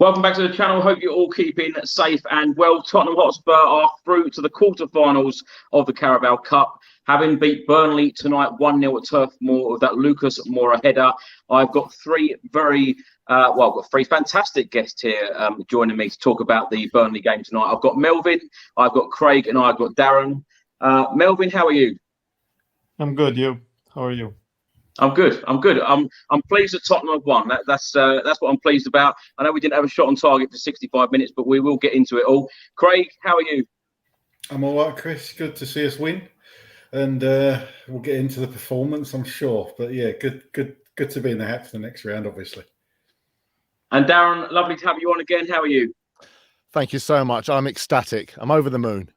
Welcome back to the channel. Hope you're all keeping safe and well. Tottenham Hotspur are through to the quarterfinals of the Carabao Cup, having beat Burnley tonight 1-0 at Turf Moor with that Lucas Moura header. I've got three fantastic guests here joining me to talk about the Burnley game tonight. I've got Melvin, I've got Craig, and I've got Darren. Melvin, how are you? I'm good. You? How are you? I'm good. I'm pleased that Tottenham have won. That's what I'm pleased about. I know we didn't have a shot on target for 65 minutes, but we will get into it all. Craig, how are you? I'm all right, Chris. Good to see us win, and we'll get into the performance, I'm sure. But yeah, good to be in the hat for the next round, obviously. And Darren, lovely to have you on again. How are you? Thank you so much. I'm ecstatic. I'm over the moon.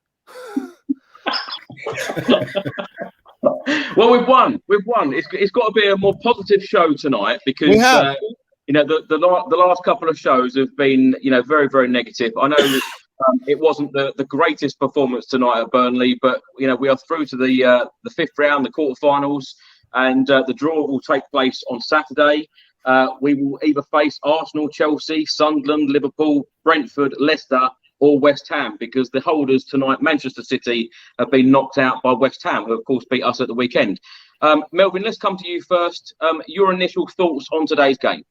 Well, we've won. It's got to be a more positive show tonight because the last couple of shows have been very, very negative. I know it wasn't the greatest performance tonight at Burnley, but we are through to the fifth round, the quarterfinals, and the draw will take place on Saturday. We will either face Arsenal, Chelsea, Sunderland, Liverpool, Brentford, Leicester, or West Ham, because the holders tonight, Manchester City, have been knocked out by West Ham, who of course beat us at the weekend. Melvin, let's come to you first. Your initial thoughts on today's game?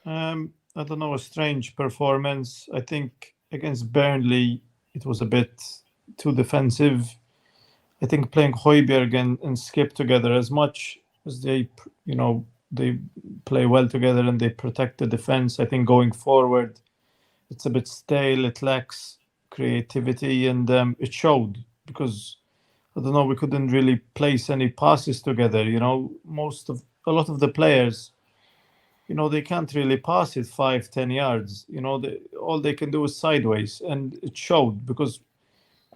I don't know, a strange performance. I think against Burnley, it was a bit too defensive. I think playing Højbjerg and Skip together, as much as they play well together and they protect the defense, I think going forward, it's a bit stale. It lacks creativity, and it showed because I don't know, we couldn't really place any passes together. A lot of the players, they can't really pass it 5-10 yards. All they can do is sideways, and it showed because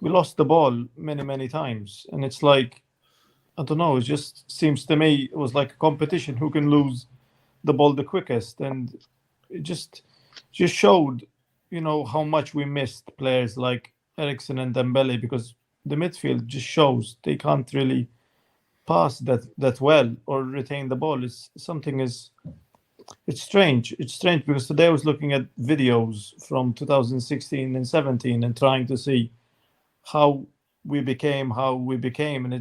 we lost the ball many times, and it's like, I don't know, it just seems to me it was like a competition who can lose the ball the quickest, and it just showed how much we missed players like Eriksen and Dembele, because the midfield just shows they can't really pass that well or retain the ball. It's strange. It's strange because today I was looking at videos from 2016 and 17 and trying to see how we became, and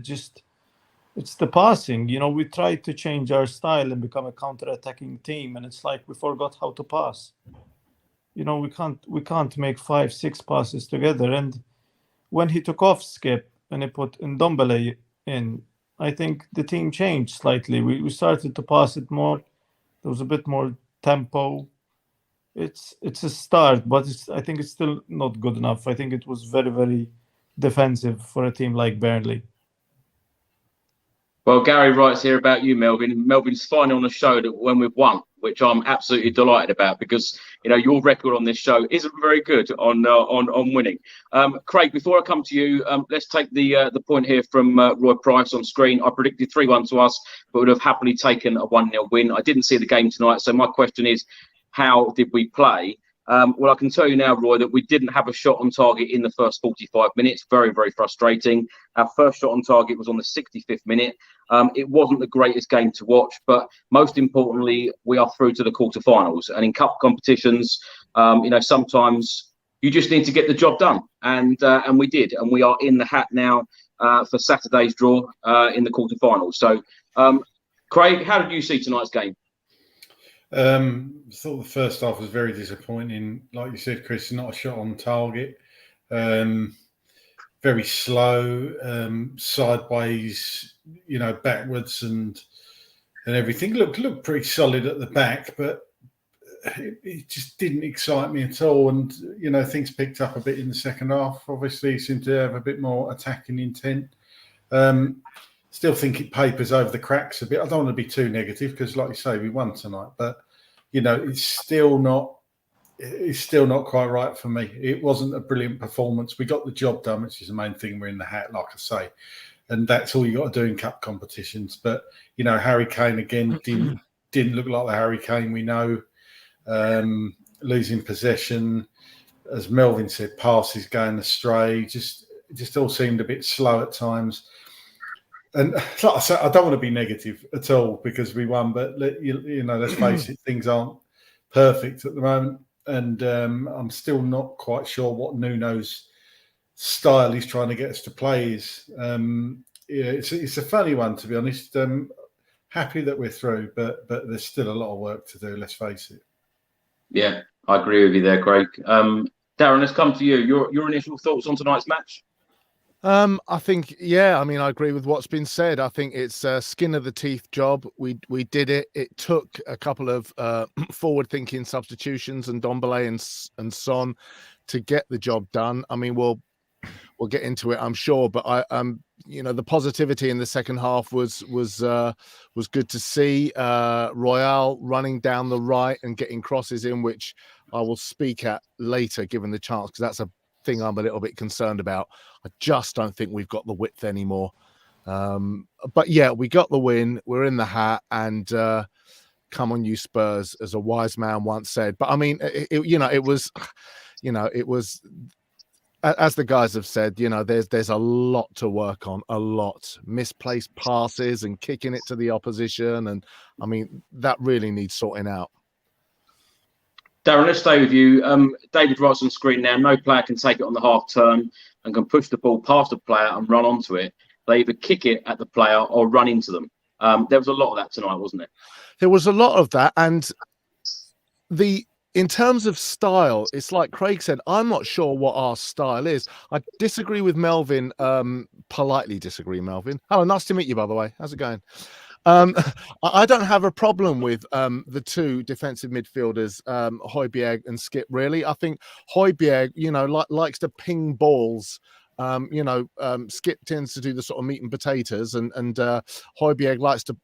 it's the passing. We tried to change our style and become a counter-attacking team, and it's like we forgot how to pass. We can't make 5-6 passes together. And when he took off Skip and he put Ndombele in, I think the team changed slightly. We started to pass it more. There was a bit more tempo. It's a start, but I think it's still not good enough. I think it was very, very defensive for a team like Burnley. Well, Gary writes here about you, Melvin. Melvin's finally on the show when we've won, which I'm absolutely delighted about, because your record on this show isn't very good on winning. Craig, before I come to you, let's take the point here from Roy Price on screen. I predicted 3-1 to us, but would have happily taken a 1-0 win. I didn't see the game tonight, so my question is, how did we play? Well, I can tell you now, Roy, that we didn't have a shot on target in the first 45 minutes. Very, very frustrating. Our first shot on target was on the 65th minute. It wasn't the greatest game to watch, but most importantly, we are through to the quarterfinals. And in cup competitions, sometimes you just need to get the job done, and we did. And we are in the hat now for Saturday's draw in the quarterfinals. So, Craig, how did you see tonight's game? I thought the first half was very disappointing. Like you said, Chris, not a shot on target. Very slow, sideways, backwards and everything. Looked pretty solid at the back, but it just didn't excite me at all. And things picked up a bit in the second half. Obviously, seemed to have a bit more attacking intent. Still think it papers over the cracks a bit. I don't want to be too negative because, like you say, we won tonight. But it's still not quite right for me. It wasn't a brilliant performance. We got the job done, which is the main thing. We're in the hat, like I say, and that's all you got to do in cup competitions. But Harry Kane again didn't look like the Harry Kane we know. Losing possession, as Melvin said, passes going astray. Just all seemed a bit slow at times. And like I said, I don't want to be negative at all because we won, but let's face it, things aren't perfect at the moment. And I'm still not quite sure what Nuno's style he's trying to get us to play is. It's a funny one, to be honest. Happy that we're through, but there's still a lot of work to do, let's face it. Yeah, I agree with you there, Craig. Darren, let's come to you. Your initial thoughts on tonight's match? I think, yeah, I mean, I agree with what's been said. I think it's a skin of the teeth job. We did it. It took a couple of forward-thinking substitutions and Ndombele and Son to get the job done. I mean, we'll get into it, I'm sure, but the positivity in the second half was good to see. Royale running down the right and getting crosses in, which I will speak at later, given the chance, because that's a thing I'm a little bit concerned about. I just don't think we've got the width anymore. But yeah, we got the win. We're in the hat, and come on, you Spurs, as a wise man once said. But I mean, it was, as the guys have said, there's a lot to work on, a lot. Misplaced passes and kicking it to the opposition. And I mean, that really needs sorting out. Darren, let's stay with you. David writes on screen now, no player can take it on the half turn and can push the ball past the player and run onto it. They either kick it at the player or run into them. There was a lot of that tonight, wasn't there? There was a lot of that. And in terms of style, it's like Craig said, I'm not sure what our style is. I disagree with Melvin, politely disagree, Melvin. Hello, nice to meet you, by the way. How's it going? I don't have a problem with the two defensive midfielders, Højbjerg and Skip, really. I think Højbjerg, likes to ping balls. Skip tends to do the sort of meat and potatoes, and Højbjerg likes to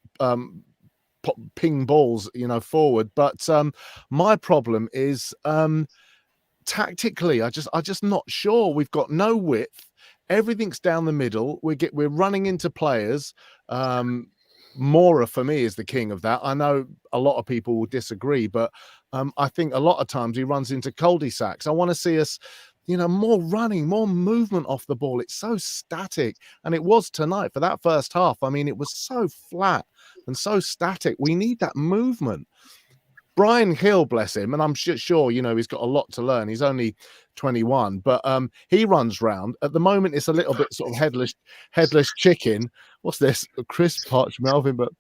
ping balls, forward. But my problem is tactically, I'm just not sure. We've got no width. Everything's down the middle. We're running into players. Mora, for me, is the king of that. I know a lot of people will disagree, but I think a lot of times he runs into cul-de-sacs. I want to see us, more running, more movement off the ball. It's so static. And it was tonight for that first half. I mean, it was so flat and so static. We need that movement. Brian Hill, bless him, and I'm sure, he's got a lot to learn. He's only 21, but he runs round. At the moment, it's a little bit sort of headless chicken. What's this? Chris Potch, Melvin, but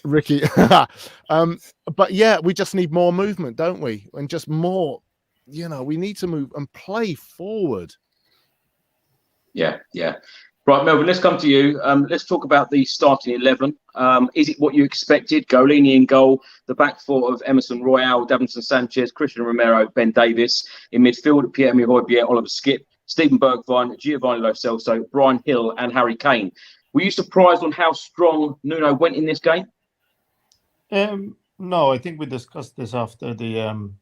Ricky. But yeah, we just need more movement, don't we? And just more, we need to move and play forward. Yeah. Right, Melvin, let's come to you. Let's talk about the starting 11. Is it what you expected? Golini in goal, the back four of Emerson Royale, Davinson Sanchez, Christian Romero, Ben Davis. In midfield, Pierre-Emile Højbjerg, Oliver Skip, Stephen Bergwijn, Giovanni Lo Celso, Brian Hill and Harry Kane. Were you surprised on how strong Nuno went in this game? No, I think we discussed this after the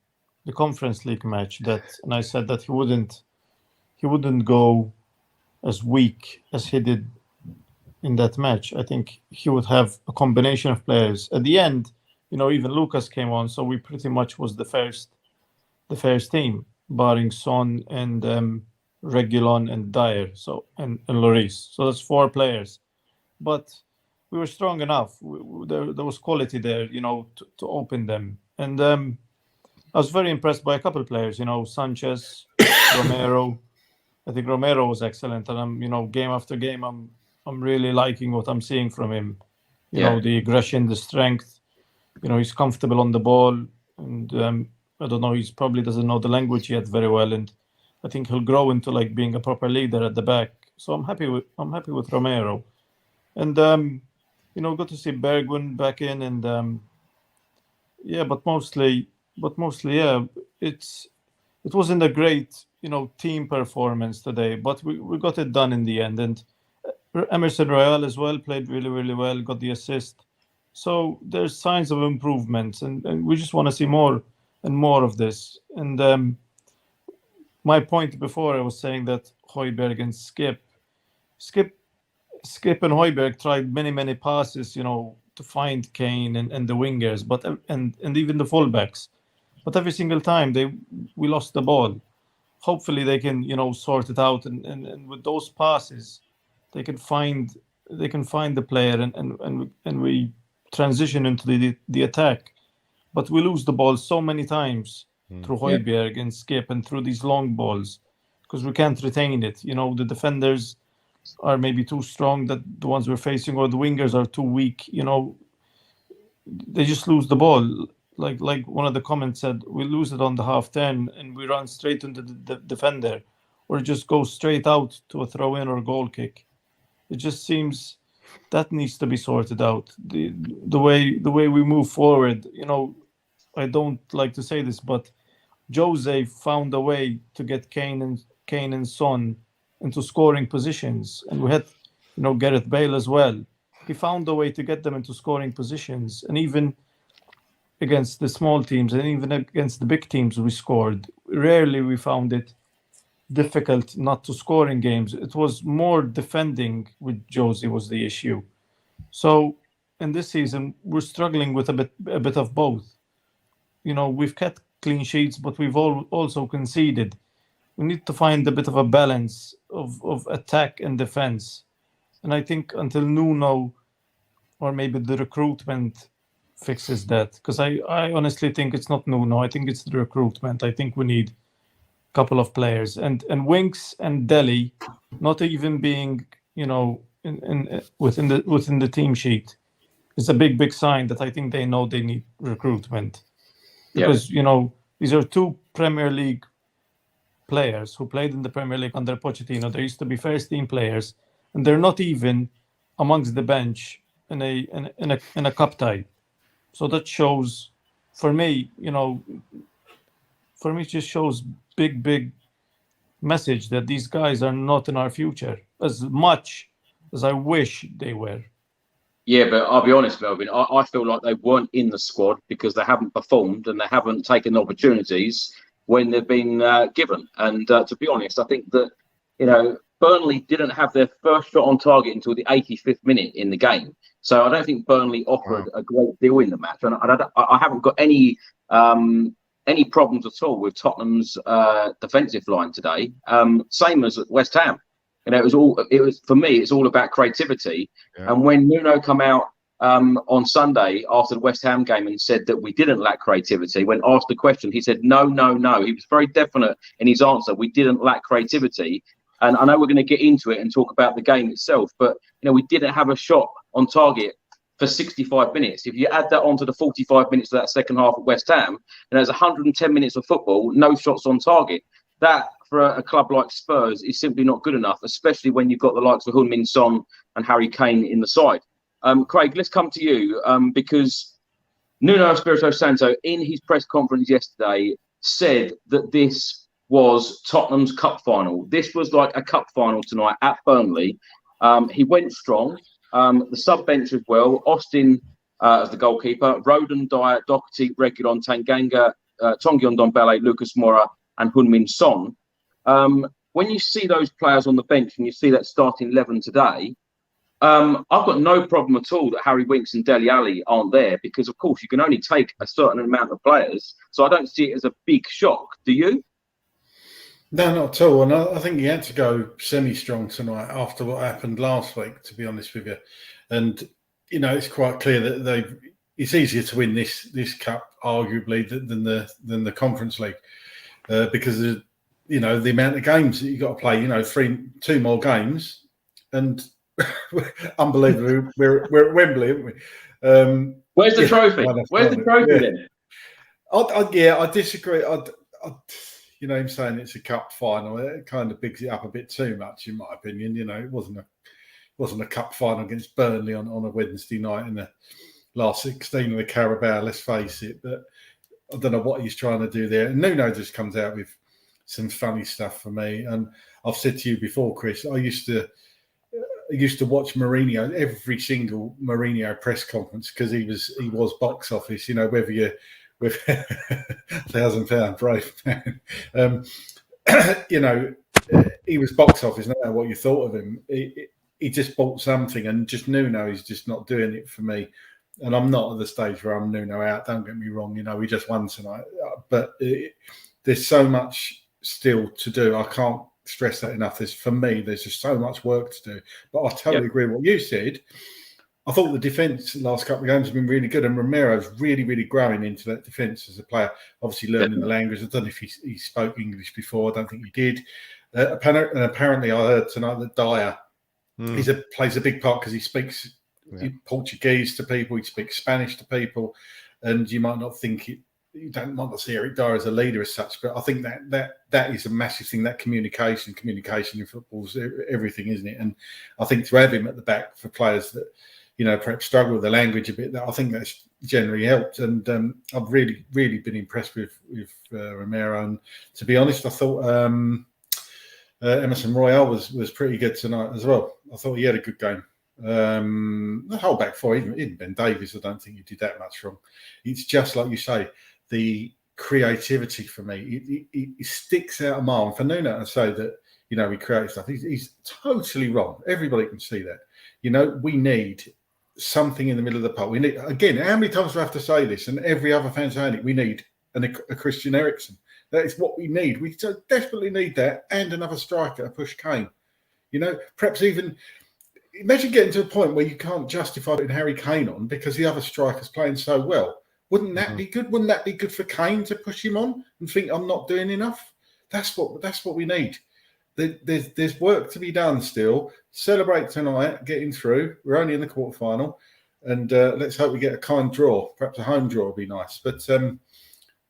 Conference League match, and I said that he wouldn't go as weak as he did in that match. I think he would have a combination of players. At the end, even Lucas came on, so we pretty much was the first team, barring Son and Reguilon and Dyer, and Lloris. So that's 4 players. But we were strong enough. There was quality there, to open them. And I was very impressed by a couple of players, Sanchez, Romero. I think Romero was excellent, and I'm, game after game, I'm really liking what I'm seeing from him. You know, the aggression, the strength. He's comfortable on the ball, and I don't know, he probably doesn't know the language yet very well, and I think he'll grow into being a proper leader at the back. So I'm happy with Romero, and good to see Bergwijn back in, and but mostly, it wasn't a great team performance today, but we got it done in the end. And Emerson Royale as well played really, really well, got the assist. So there's signs of improvements, and we just want to see more and more of this. And my point before, I was saying that Højbjerg and Skip and Højbjerg tried many passes, to find Kane and the wingers, but and even the fullbacks. But every single time we lost the ball. Hopefully they can, sort it out, and with those passes, they can find the player, and we transition into the attack. but we lose the ball so many times through Højbjerg and Skip and through these long balls because we can't retain it. The defenders are maybe too strong, that the ones we're facing, or the wingers are too weak. They just lose the ball. Like one of the comments said, we lose it on the half turn and we run straight into the defender, or just go straight out to a throw in or goal kick. It just seems that needs to be sorted out. The way we move forward. I don't like to say this, but Jose found a way to get Kane and Son into scoring positions, and we had Gareth Bale as well. He found a way to get them into scoring positions, and even against the small teams and even against the big teams we scored. Rarely we found it difficult not to score in games. It was more defending with Jose was the issue. So in this season we're struggling with a bit of both. We've kept clean sheets, but we've also conceded. We need to find a bit of a balance of attack and defense. And I think until Nuno or maybe the recruitment fixes that, because I honestly think it's not Nuno. I think it's the recruitment. I think we need a couple of players. And Winks and Dele not even being, within the team sheet is a big sign that I think they know they need recruitment. Because, these are two Premier League players who played in the Premier League under Pochettino. They used to be first team players, and they're not even amongst the bench in a cup tie. So that shows, for me, it just shows big message that these guys are not in our future as much as I wish they were. Yeah, but I'll be honest, Melvin, I feel like they weren't in the squad because they haven't performed and they haven't taken opportunities when they've been given. And to be honest, I think that, Burnley didn't have their first shot on target until the 85th minute in the game. So I don't think Burnley offered a great deal in the match. And I haven't got any problems at all with Tottenham's defensive line today. Same as at West Ham. For me, it's all about creativity. Yeah. And when Nuno come out on Sunday after the West Ham game and said that we didn't lack creativity, when asked the question, he said, no. He was very definite in his answer. We didn't lack creativity. And I know we're going to get into it and talk about the game itself, but, we didn't have a shot on target for 65 minutes. If you add that onto the 45 minutes of that second half at West Ham, and there's 110 minutes of football, no shots on target. That, for a club like Spurs, is simply not good enough, especially when you've got the likes of Heung-min Son and Harry Kane in the side. Craig, let's come to you because Nuno Espirito Santo, in his press conference yesterday, said that this was Tottenham's cup final. This was like a cup final tonight at Burnley. He went strong. The sub-bench as well. Austin as the goalkeeper. Roden, Dyer, Doherty, Reguilon, Tanganga, Tonguion Ndombele, Lucas Moura and Heung-min Son. When you see those players on the bench and you see that starting 11 today, I've got no problem at all that Harry Winks and Dele Alli aren't there because, of course, you can only take a certain amount of players. So I don't see it as a big shock. Do you? No, not at all. And I think he had to go semi-strong tonight after what happened last week, to be honest with you. And, it's quite clear that it's easier to win this cup, arguably, than the Conference League because of, the amount of games that you've got to play, 2 more games. And unbelievably, we're at Wembley, aren't we? Where's the trophy? Where's the trophy then? I disagree. Him saying it's a cup final, it kind of bigs it up a bit too much, in my opinion. It wasn't a cup final against Burnley on a Wednesday night in the last 16 of the Carabao, let's face it. But I don't know what he's trying to do there. And Nuno just comes out with some funny stuff for me. And I've said to you before, Chris, I used to watch Mourinho, every single Mourinho press conference, because he was box office, whether you're with £1,000 brave man. He was box office, no matter what you thought of him. He just bought something, and just Nuno is just not doing it for me. And I'm not at the stage where I'm Nuno out, don't get me wrong, we just won tonight. But there's so much still to do. I can't stress that enough. There's just so much work to do. But I totally agree with what you said. I thought the defence the last couple of games have been really good, and Romero's really, really growing into that defence as a player. Obviously, learning the language. I don't know if he spoke English before. I don't think he did. Apparently, I heard tonight that Dyer plays a big part because he speaks Portuguese to people. He speaks Spanish to people, and you might not think it. You might not see Eric Dyer as a leader as such, but I think that is a massive thing. That communication in football is everything, isn't it? And I think to have him at the back for players that, perhaps struggle with the language a bit, I think that's generally helped. And I've really, really been impressed with Romero. And to be honest, I thought Emerson Royale was pretty good tonight as well. I thought he had a good game. The whole back four, even Ben Davies, I don't think he did that much wrong. It's just like you say, the creativity for me, it sticks out a mile. And for Nuno to say that, he creates stuff, he's totally wrong. Everybody can see that. We need something in the middle of the park. We need, again, how many times do I have to say this? And every other fan's saying it, we need a Christian Eriksen. That is what we need. We so desperately need that, and another striker to push Kane. Perhaps even imagine getting to a point where you can't justify putting Harry Kane on because the other striker's playing so well. Wouldn't that be good? Wouldn't that be good for Kane to push him on and think I'm not doing enough? That's what we need. There's work to be done still. Celebrate tonight, getting through. We're only in the quarterfinal, and let's hope we get a kind draw. Perhaps a home draw would be nice, but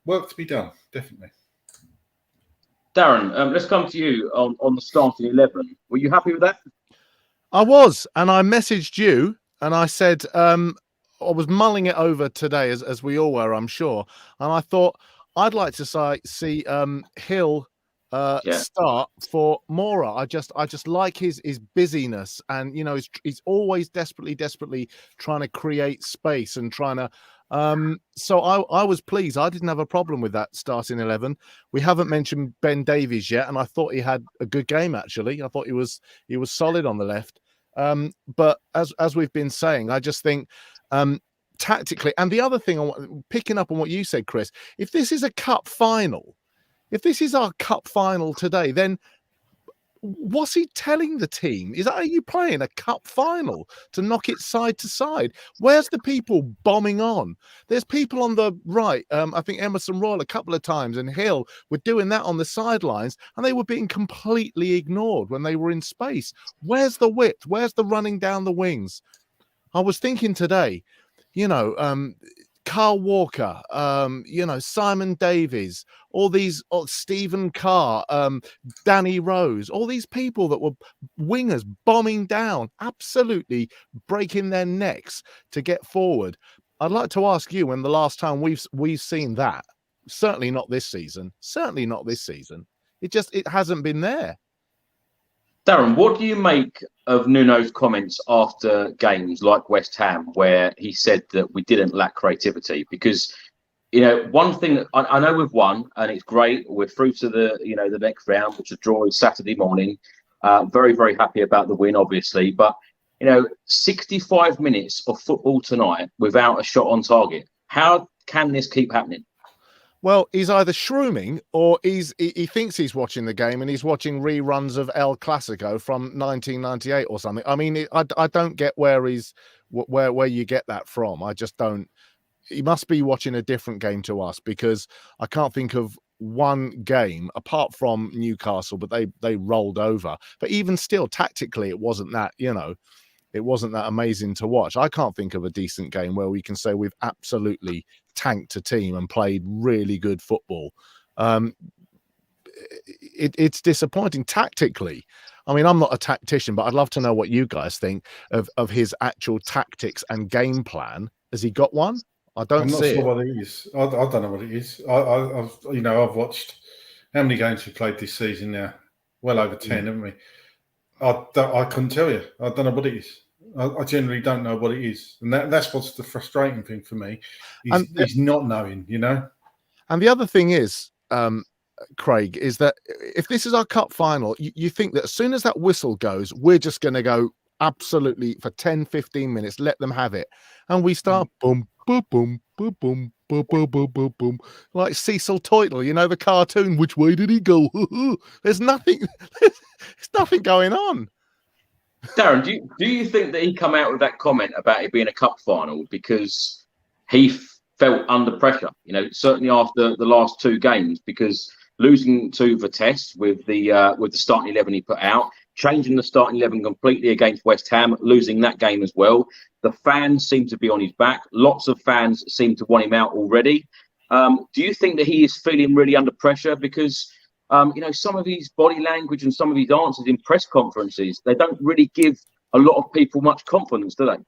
work to be done, definitely. Darren, let's come to you on the starting 11. Were you happy with that? I was, and I messaged you, and I said I was mulling it over today, as we all were, I'm sure, and I thought I'd like to see Hill start for Mora. I just like his busyness, and he's always desperately trying to create space and trying to. So I was pleased. I didn't have a problem with that starting 11. We haven't mentioned Ben Davies yet, and I thought he had a good game actually. I thought he was solid on the left. But as we've been saying, I just think tactically, and the other thing, picking up on what you said, Chris, if this is a cup final, if this is our cup final today, then what's he telling the team? Are you playing a cup final to knock it side to side? Where's the people bombing on? There's people on the right. I think Emerson Royal a couple of times and Hill were doing that on the sidelines, and they were being completely ignored when they were in space. Where's the width? Where's the running down the wings? I was thinking today, Carl Walker, Simon Davies, all these, Stephen Carr, Danny Rose, all these people that were wingers bombing down, absolutely breaking their necks to get forward. I'd like to ask you when the last time we've seen that. Certainly not this season. Certainly not this season. It hasn't been there. Darren, what do you make of Nuno's comments after games like West Ham, where he said that we didn't lack creativity? Because, one thing I know we've won and it's great. We're through to the next round, which is draw is Saturday morning. Very, very happy about the win, obviously. But, 65 minutes of football tonight without a shot on target. How can this keep happening? Well, he's either shrooming or he thinks he's watching the game and he's watching reruns of El Clasico from 1998 or something. I mean, I don't get where you get that from. I just don't. He must be watching a different game to us, because I can't think of one game apart from Newcastle, but they rolled over. But even still, tactically, it wasn't that, it wasn't that amazing to watch. I can't think of a decent game where we can say we've absolutely tanked a team and played really good football. It's disappointing tactically. I mean, I'm not a tactician, but I'd love to know what you guys think of his actual tactics and game plan. Has he got one? I'm not sure what it is. I don't know what it is. I've watched how many games we've played this season now. Well over 10, haven't we? I couldn't tell you. I don't know what it is. I generally don't know what it is, and that's what's the frustrating thing for me. Is not knowing, And the other thing is, Craig, is that if this is our cup final, you think that as soon as that whistle goes, we're just going to go absolutely for 10, 15 minutes, let them have it, and we start boom, boom, boom, boom, boom. Boom, boom, boom, boom, boom. Like Cecil Toitle, the cartoon. Which way did he go? There's nothing going on. Darren, do you think that he come out with that comment about it being a cup final because he felt under pressure? You know, certainly after the last two games, because losing to Vitesse with the starting 11 he put out, changing the starting 11 completely against West Ham, losing that game as well. The fans seem to be on his back. Lots of fans seem to want him out already. Do you think that he is feeling really under pressure? Because, you know, some of his body language and some of his answers in press conferences, they don't really give a lot of people much confidence, do they?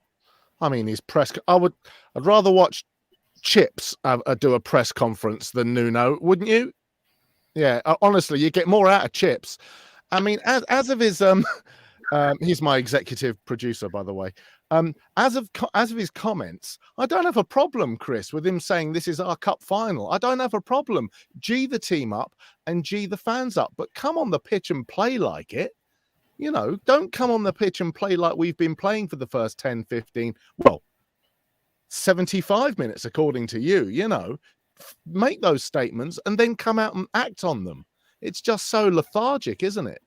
I mean, I'd rather watch Chips do a press conference than Nuno, wouldn't you? Yeah, honestly, you get more out of Chips. I mean, as of his he's my executive producer, by the way. As of his comments, I don't have a problem, Chris, with him saying this is our cup final. I don't have a problem. G the team up and G the fans up, but come on the pitch and play like it. You know, don't come on the pitch and play like we've been playing for the first 10, 15, well, 75 minutes, according to you. You know, make those statements and then come out and act on them. It's just so lethargic, isn't it?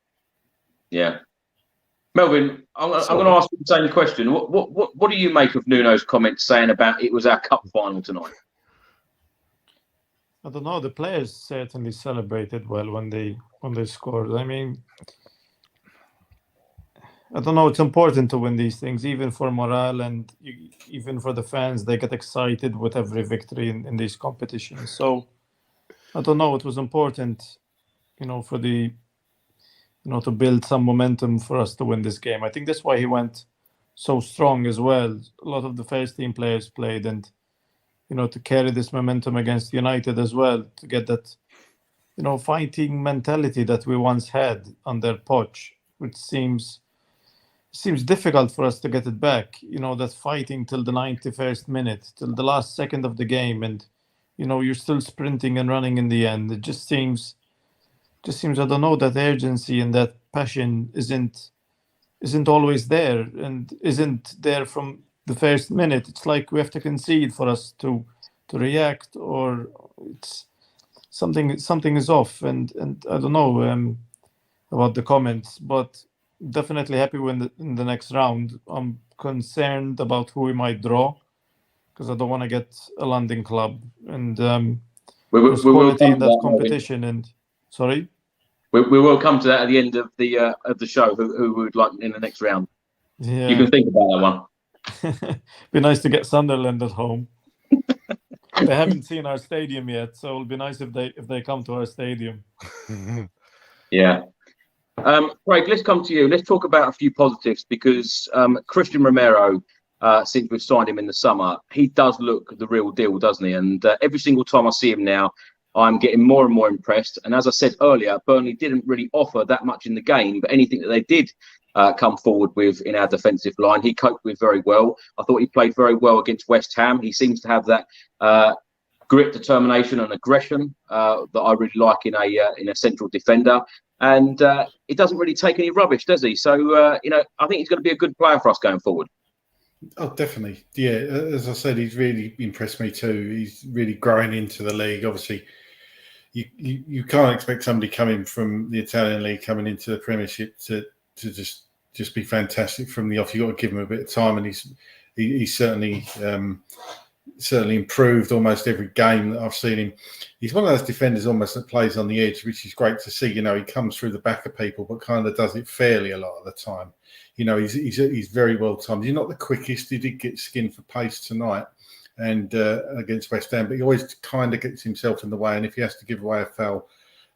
Yeah. Melvin, I'm going to ask you the same question. What do you make of Nuno's comments saying about it was our cup final tonight? I don't know. The players certainly celebrated well when they scored. I mean, I don't know. It's important to win these things, even for morale and even for the fans. They get excited with every victory in these competitions. So I don't know. It was important, you know, for the, you know, to build some momentum for us to win this game. I think that's why he went so strong as well. A lot of the first team players played, and, you know, to carry this momentum against United as well, to get that, you know, fighting mentality that we once had under Poch, which seems difficult for us to get it back. You know, that fighting till the 91st minute, till the last second of the game, and, you know, you're still sprinting and running in the end. It just seems, I don't know, that urgency and that passion isn't always there, and isn't there from the first minute. It's like we have to concede for us to react, or it's something is off. And I don't know about the comments, but definitely happy in the next round. I'm concerned about who we might draw, because I don't want to get a London club, and there's quality in that competition. And sorry, we will come to that at the end of the show. Who would like in the next round? Yeah, you can think about that one. Be nice to get Sunderland at home. They haven't seen our stadium yet, so it'll be nice if they come to our stadium. Yeah. Craig, let's come to you. Let's talk about a few positives, because Christian Romero, since we've signed him in the summer, he does look the real deal, doesn't he? And every single time I see him now, I'm getting more and more impressed. And as I said earlier, Burnley didn't really offer that much in the game, but anything that they did come forward with in our defensive line, he coped with very well. I thought he played very well against West Ham. He seems to have that grit, determination and aggression that I really like in a central defender. And it doesn't really take any rubbish, does he? So, you know, I think he's going to be a good player for us going forward. Oh, definitely. Yeah, as I said, he's really impressed me too. He's really growing into the league. Obviously, you can't expect somebody coming from the Italian league coming into the Premiership to just be fantastic from the off. You've got to give him a bit of time, and he's certainly improved almost every game that I've seen him. He's one of those defenders almost that plays on the edge, which is great to see. You know, he comes through the back of people, but kind of does it fairly a lot of the time. You know, he's very well timed. He's not the quickest. He did get skinned for pace tonight and against West Ham, but he always kind of gets himself in the way. And if he has to give away a foul,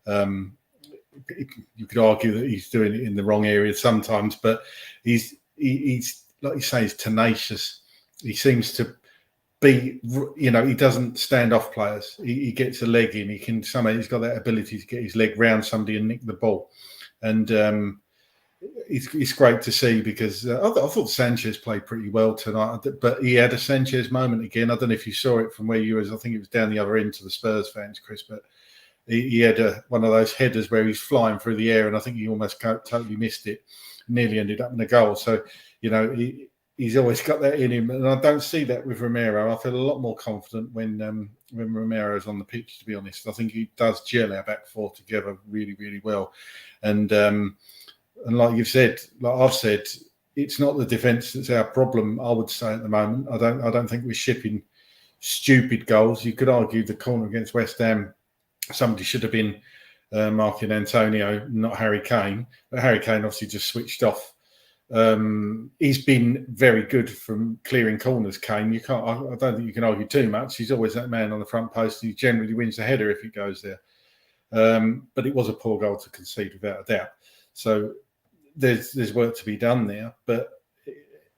you could argue that he's doing it in the wrong area sometimes. But he's like you say, he's tenacious. He seems to be, you know, he doesn't stand off players. He gets a leg in. He's got that ability to get his leg round somebody and nick the ball. And it's great to see, because I thought Sanchez played pretty well tonight, but he had a Sanchez moment again. I don't know if you saw it from where you was. I think it was down the other end to the Spurs fans, Chris, but he had one of those headers where he's flying through the air, and I think he almost totally missed it. Nearly ended up in a goal. So, you know, he's always got that in him, and I don't see that with Romero. I feel a lot more confident when Romero's on the pitch, to be honest. I think he does gel our back four together really, really well. And like you've said, like I've said, it's not the defence that's our problem. I would say at the moment, I don't think we're shipping stupid goals. You could argue the corner against West Ham, somebody should have been marking Antonio, not Harry Kane. But Harry Kane obviously just switched off. He's been very good from clearing corners, Kane. I don't think you can argue too much. He's always that man on the front post. He generally wins the header if it goes there. But it was a poor goal to concede without a doubt. So there's work to be done there. But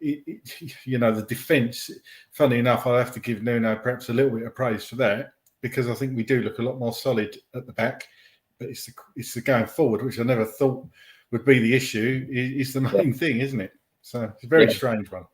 the defence, funny enough, I'll have to give Nuno perhaps a little bit of praise for that, because I think we do look a lot more solid at the back. But it's the going forward, which I never thought would be the issue, is the main thing, isn't it? So it's a very strange one.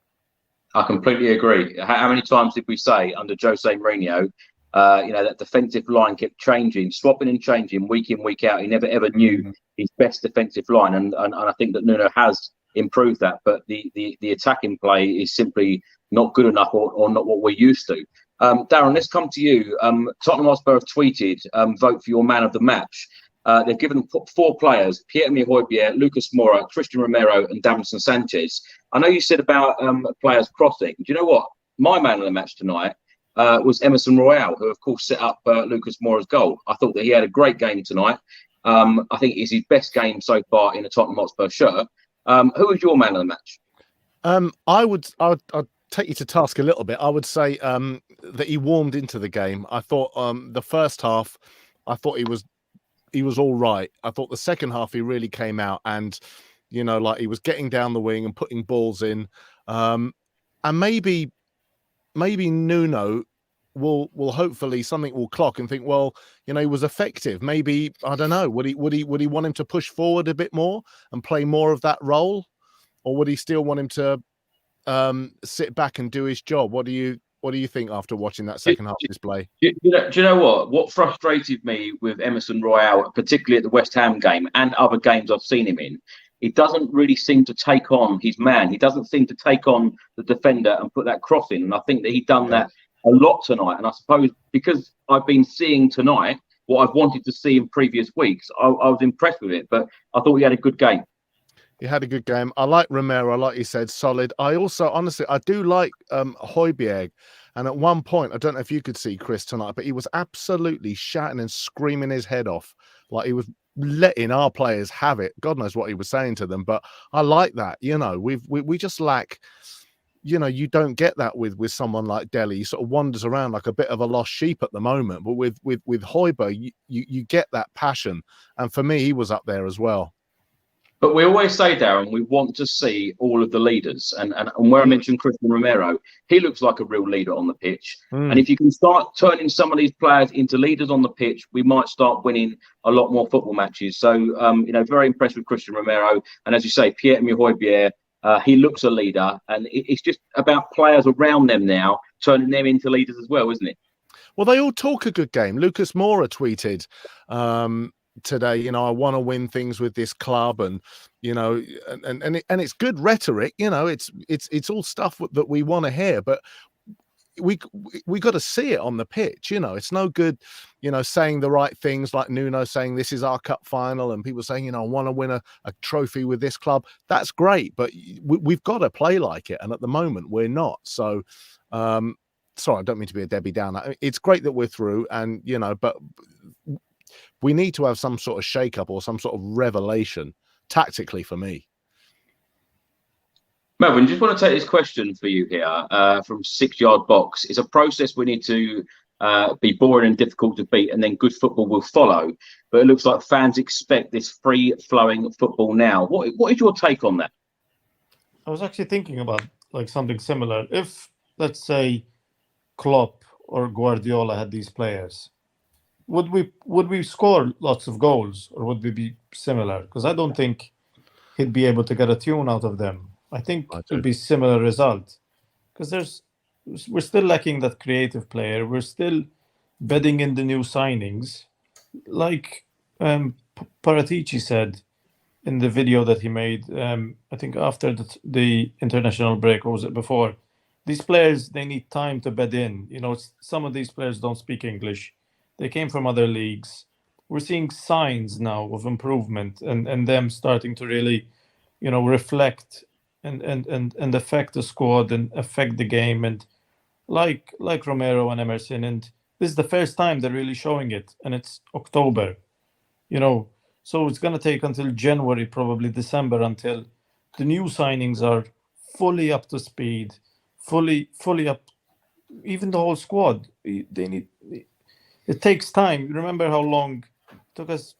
I completely agree. How many times did we say under Jose Mourinho, that defensive line kept changing, swapping and changing week in, week out. He never ever knew his best defensive line, and I think that Nuno has improved that. But the attacking play is simply not good enough, or not what we're used to. Darren, let's come to you. Tottenham Hotspur have tweeted, vote for your man of the match. They've given 4 players: Pierre-Emile Højbjerg, Lucas Moura, Christian Romero, and Davinson Sanchez. I know you said about players crossing. Do you know what? My man of the match tonight was Emerson Royal, who, of course, set up Lucas Moura's goal. I thought that he had a great game tonight. I think it's his best game so far in a Tottenham Hotspur shirt. Who was your man of the match? I'd take you to task a little bit. I would say that he warmed into the game. I thought the first half, I thought he was all right. I thought the second half he really came out, and like he was getting down the wing and putting balls in. And maybe Nuno will hopefully something will clock and think, well, he was effective. Maybe, I don't know, would he want him to push forward a bit more and play more of that role, or would he still want him to sit back and do his job? What do you think after watching that second half display? Do you know what? What frustrated me with Emerson Royal, particularly at the West Ham game and other games I've seen him in, he doesn't really seem to take on his man. He doesn't seem to take on the defender and put that cross in. And I think that he's done that a lot tonight. And I suppose because I've been seeing tonight what I've wanted to see in previous weeks, I was impressed with it. But I thought he had a good game. He had a good game. I like Romero, like you said, solid. I also, honestly, I do like Højbjerg. And at one point, I don't know if you could see Chris tonight, but he was absolutely shouting and screaming his head off. Like he was letting our players have it. God knows what he was saying to them. But I like that. We just lack, you don't get that with someone like Dele. He sort of wanders around like a bit of a lost sheep at the moment. But with Højbjerg, you get that passion. And for me, he was up there as well. But we always say, Darren, we want to see all of the leaders. And where I mentioned Christian Romero, he looks like a real leader on the pitch. And if you can start turning some of these players into leaders on the pitch, we might start winning a lot more football matches. So, very impressed with Christian Romero. And as you say, Pierre-Emile Højbjerg, he looks a leader. And it's just about players around them now, turning them into leaders as well, isn't it? Well, they all talk a good game. Lucas Moura tweeted today, I want to win things with this club, and and it's good rhetoric. It's all stuff that we want to hear, but we got to see it on the pitch. It's no good saying the right things, like Nuno saying this is our cup final, and people saying I want to win a trophy with this club. That's great, but we've got to play like it, and at the moment we're not. So sorry, I don't mean to be a Debbie Downer. It's great that we're through, and but we need to have some sort of shake-up or some sort of revelation tactically for me. Melvin, just want to take this question for you here from 6 Yard Box. It's a process we need to be boring and difficult to beat, and then good football will follow. But it looks like fans expect this free-flowing football now. What is your take on that? I was actually thinking about something similar. If, let's say, Klopp or Guardiola had these players, would we score lots of goals, or would we be similar? Because I don't think he'd be able to get a tune out of them. I think it would be similar result, because we're still lacking that creative player. We're still betting in the new signings, like Paratici said in the video that he made. I think after the international break, or was it before? These players, they need time to bed in. Some of these players don't speak English. They came from other leagues. We're seeing signs now of improvement and them starting to really, reflect and affect the squad and affect the game, and like Romero and Emerson. And this is the first time they're really showing it, and it's October, so it's going to take until January, probably December, until the new signings are fully up to speed, fully up. Even the whole squad, they need. It takes time. Remember how long it took us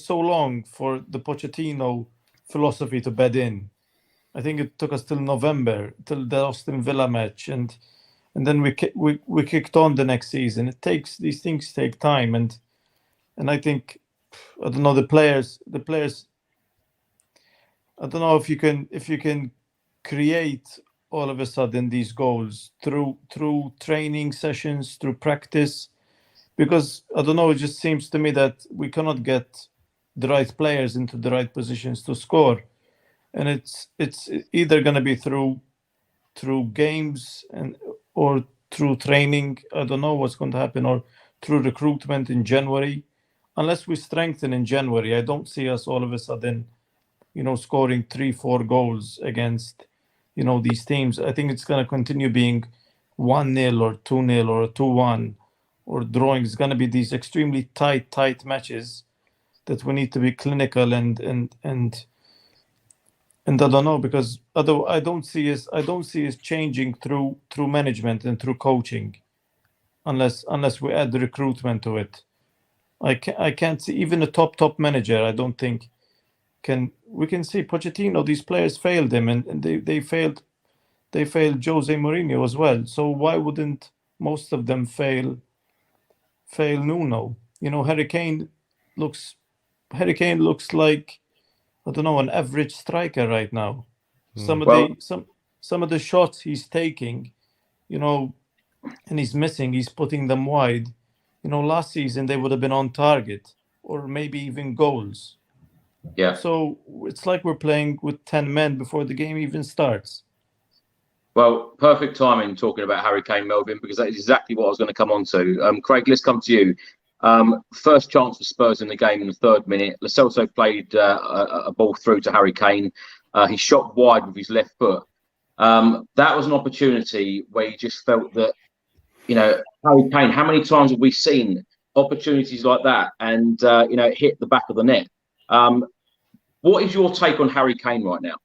so long for the Pochettino philosophy to bed in. I think it took us till November, till the Aston Villa match, and then we kicked on the next season. These things take time, and I think, I don't know, the players. I don't know if you can create all of a sudden these goals through training sessions, through practice, because I don't know. It just seems to me that we cannot get the right players into the right positions to score, and it's either going to be through games or through training. I don't know what's going to happen, or through recruitment in January. Unless we strengthen in January, I don't see us all of a sudden, scoring 3-4 goals against, these teams. I think it's going to continue being 1-0 or 2-0 or 2-1 or drawing. It's going to be these extremely tight matches that we need to be clinical and I don't know, because although I don't see us changing through management and through coaching, unless we add the recruitment to it. I can't see even a top manager. I don't think we can see Pochettino. These players failed him, and they failed Jose Mourinho as well. So why wouldn't most of them fail Nuno? Harry Kane looks like, I don't know, an average striker right now. Some of the shots he's taking, and he's missing. He's putting them wide. Last season they would have been on target or maybe even goals. Yeah. So it's like we're playing with 10 men before the game even starts. Well, perfect timing talking about Harry Kane, Melvin, because that is exactly what I was going to come on to. Craig, let's come to you. First chance for Spurs in the game in the 3rd minute. Lo Celso played a ball through to Harry Kane. He shot wide with his left foot. That was an opportunity where you just felt that, Harry Kane, how many times have we seen opportunities like that and, hit the back of the net? What is your take on Harry Kane right now?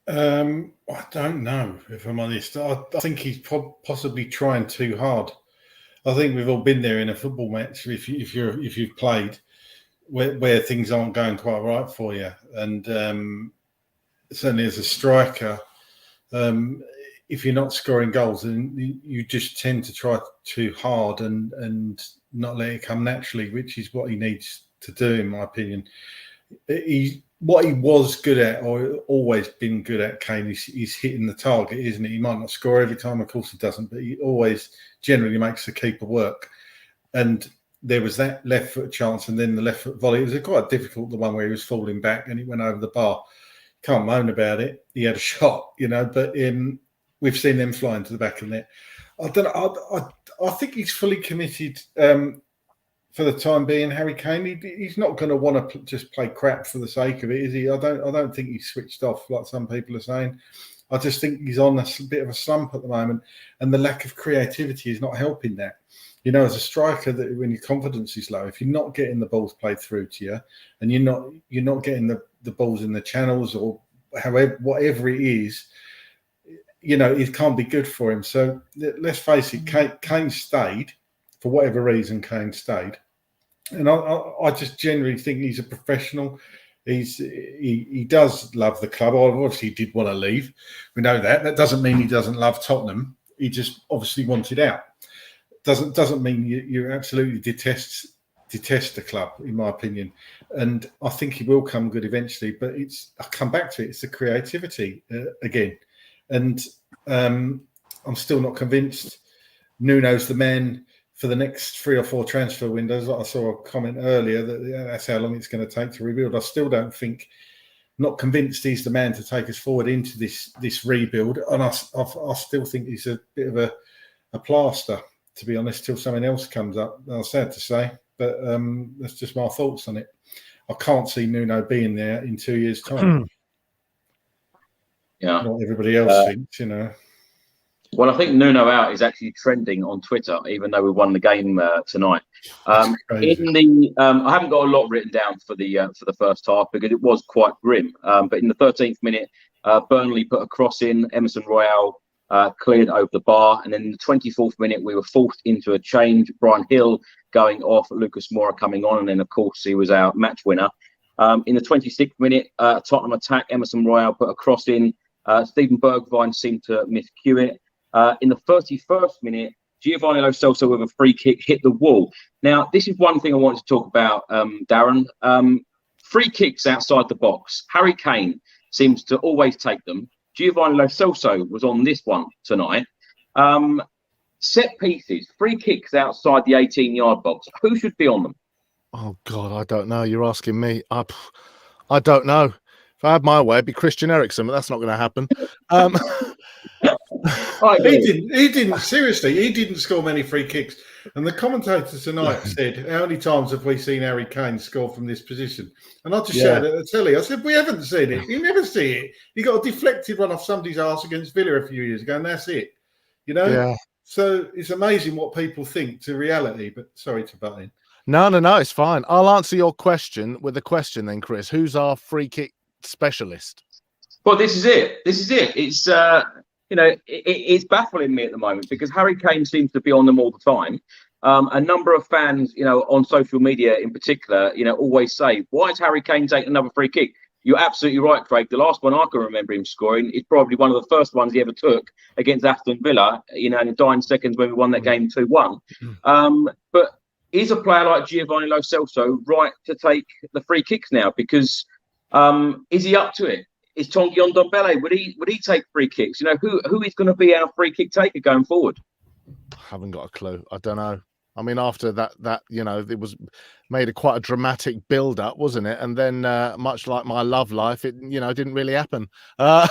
I don't know, if I'm honest. I think he's possibly trying too hard. I think we've all been there in a football match if you've played where things aren't going quite right for you, and certainly as a striker, if you're not scoring goals, then you just tend to try too hard and not let it come naturally, which is what he needs to do, in my opinion. What he was good at, or always been good at, Kane, is hitting the target, isn't he? He might not score every time, of course he doesn't, but he always generally makes the keeper work. And there was that left foot chance, and then the left foot volley. It was quite difficult, the one where he was falling back and it went over the bar. Can't moan about it. He had a shot, but we've seen them flying to the back of the net. I don't know. I think he's fully committed. For the time being, Harry Kane, he's not going to want to just play crap for the sake of it, is he? I don't think he's switched off like some people are saying. I just think he's on a bit of a slump at the moment, and the lack of creativity is not helping that. As a striker, that when your confidence is low, if you're not getting the balls played through to you, and you're not getting the balls in the channels or whatever it is, it can't be good for him. So let's face it, Kane stayed. For whatever reason, Kane stayed. And I just generally think he's a professional. He does love the club. Obviously, he did want to leave. We know that. That doesn't mean he doesn't love Tottenham. He just obviously wanted out. Doesn't mean you absolutely detest the club, in my opinion. And I think he will come good eventually. But I'll come back to it. It's the creativity again. And I'm still not convinced Nuno's the man for the next 3 or 4 transfer windows. I saw a comment earlier that that's how long it's going to take to rebuild. I still don't think, not convinced he's the man to take us forward into this rebuild. And I still think he's a bit of a plaster, to be honest, till something else comes up. I'm sad to say, but that's just my thoughts on it. I can't see Nuno being there in 2 years' time. Yeah. What everybody else thinks, you know. Well, I think Nuno out is actually trending on Twitter, even though we won the game tonight. I haven't got a lot written down for the first half because it was quite grim. But in the 13th minute, Burnley put a cross in. Emerson Royale cleared over the bar, and then in the 24th minute, we were forced into a change. Brian Hill going off, Lucas Moura coming on, and then of course he was our match winner. In the 26th minute, Tottenham attack. Emerson Royale put a cross in. Stephen Bergwijn seemed to miscue it. In the 31st minute, Giovanni Lo Celso with a free kick hit the wall. Now, this is one thing I wanted to talk about, Darren. Free kicks outside the box. Harry Kane seems to always take them. Giovanni Lo Celso was on this one tonight. Set pieces, free kicks outside the 18-yard box. Who should be on them? Oh, God, I don't know. You're asking me. I don't know. If I had my way, it'd be Christian Eriksen, but that's not going to happen. He didn't seriously. He didn't score many free kicks, and the commentator tonight said, "How many times have we seen Harry Kane score from this position?" And I just shouted at the telly. I said, "We haven't seen it. You never see it. He got a deflected one off somebody's arse against Villa a few years ago, and that's it. You know." Yeah. So it's amazing what people think to reality. But sorry to butt in. No, it's fine. I'll answer your question with a question then, Chris. Who's our free kick specialist? Well, this is it. It's it's baffling me at the moment because Harry Kane seems to be on them all the time. A number of fans, on social media in particular, always say, "Why is Harry Kane taking another free kick?" You're absolutely right, Craig. The last one I can remember him scoring is probably one of the first ones he ever took against Aston Villa, in the dying seconds when we won that game 2-1. But is a player like Giovanni Lo Celso right to take the free kicks now? Because is he up to it? Is Tanguy Ndombele, would he take free kicks? Who is going to be our free kick taker going forward? Haven't got a clue. I don't know. I mean, after that, it was made quite a dramatic build-up, wasn't it? And then, much like my love life, it didn't really happen. Where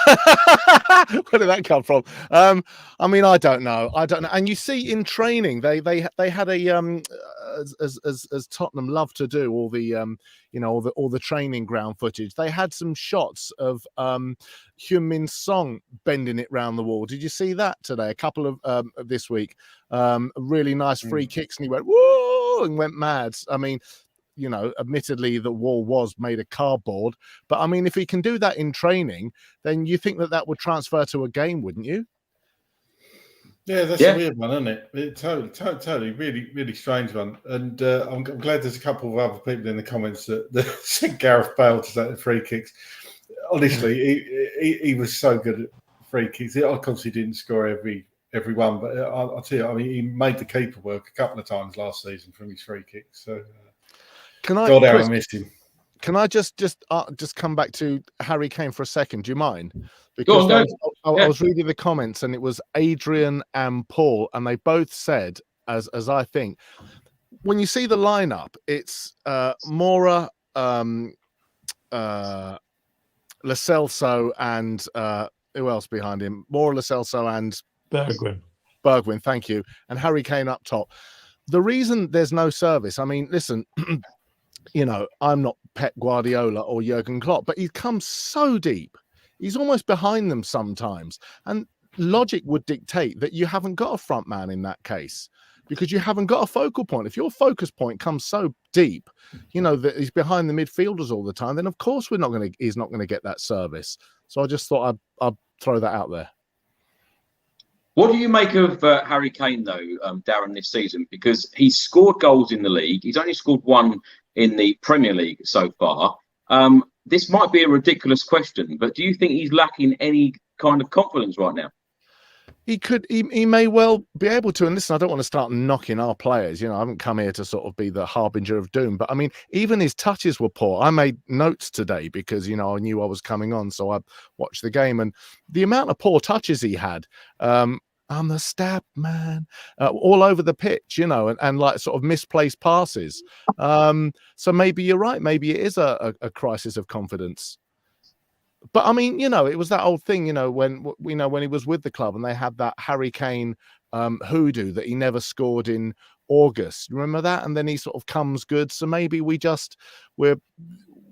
did that come from? I mean, I don't know. And you see, in training, they had a as Tottenham love to do, all the training ground footage. They had some shots of Heung-min Son bending it round the wall. Did you see that today? A couple of this week. Really nice free kicks, and he went whoa and went mad. I mean, admittedly the wall was made of cardboard, but I mean, if he can do that in training, then you think that would transfer to a game, wouldn't you? Yeah, that's a weird one, isn't it? Totally, really, really strange one. And I'm glad there's a couple of other people in the comments that said Gareth Bale to take the free kicks. Honestly, he was so good at free kicks. Of course, he didn't score every one, but I'll tell you, I mean, he made the keeper work a couple of times last season from his free kicks. So, I missed him. Can I just come back to Harry Kane for a second? Do you mind? Because I was reading the comments, and it was Adrian and Paul, and they both said, as I think, when you see the lineup, it's Moura, Lo Celso, and who else behind him? Moura, Lo Celso, and Bergwijn, thank you, and Harry Kane up top. The reason there's no service, I mean, listen, I'm not Pep Guardiola or Jurgen Klopp, but he comes so deep. He's almost behind them sometimes. And logic would dictate that you haven't got a front man in that case, because you haven't got a focal point. If your focus point comes so deep, that he's behind the midfielders all the time, then of course he's not going to get that service. So I just thought I'd throw that out there. What do you make of Harry Kane, though, Darren, this season? Because he's scored goals in the league. He's only scored one in the Premier League so far. This might be a ridiculous question, but do you think he's lacking any kind of confidence right now? He may well be able to. And listen, I don't want to start knocking our players. I haven't come here to sort of be the harbinger of doom. But I mean, even his touches were poor. I made notes today because, I knew I was coming on. So I watched the game, and the amount of poor touches he had, I'm the stab man, all over the pitch, and like sort of misplaced passes. So maybe you're right. Maybe it is a crisis of confidence. But I mean, it was that old thing, when he was with the club and they had that Harry Kane hoodoo that he never scored in August. Remember that? And then he sort of comes good. So maybe we're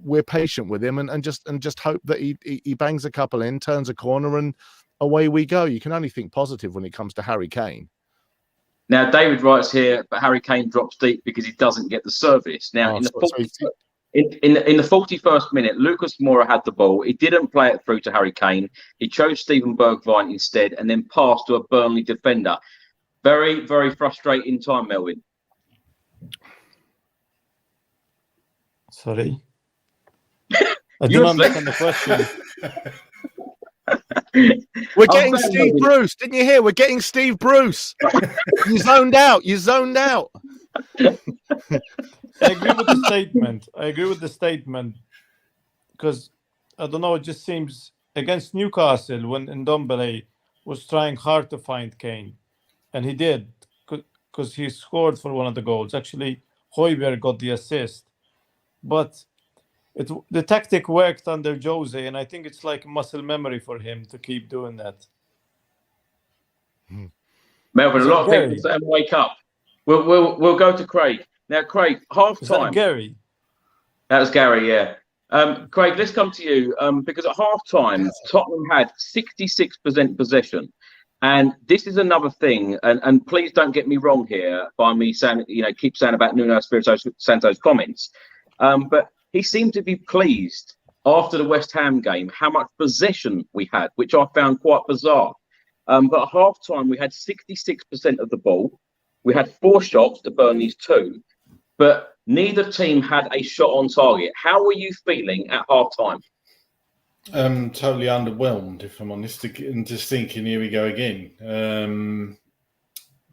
we're patient with him and just hope that he bangs a couple in, turns a corner, and away we go. You can only think positive when it comes to Harry Kane. Now, David writes here, but Harry Kane drops deep because he doesn't get the service. Now, in the 41st minute, Lucas Moura had the ball. He didn't play it through to Harry Kane. He chose Steven Bergwijn instead and then passed to a Burnley defender. Very, very frustrating time, Melvin. Sorry. I don't understand the question. We're getting Steve Bruce. Didn't you hear? We're getting Steve Bruce. You zoned out. I agree with the statement. Because, I don't know, it just seems against Newcastle when Ndombele was trying hard to find Kane. And he did, because he scored for one of the goals. Actually, Højbjerg got the assist. But the tactic worked under Jose, and I think it's like muscle memory for him to keep doing that. Melvin, a lot of people saying wake up. We'll go to Craig. Now, Craig, half time. Gary? That was Gary, yeah. Craig, let's come to you because at half time, Tottenham had 66% possession. And this is another thing, and please don't get me wrong here by me saying, keep saying about Nuno Espirito Santo's comments. But he seemed to be pleased after the West Ham game how much possession we had, which I found quite bizarre. But at half time, we had 66% of the ball. We had 4 shots to Burnley's 2, but neither team had a shot on target. How were you feeling at half time? Totally underwhelmed, if I'm honest, and just thinking, here we go again.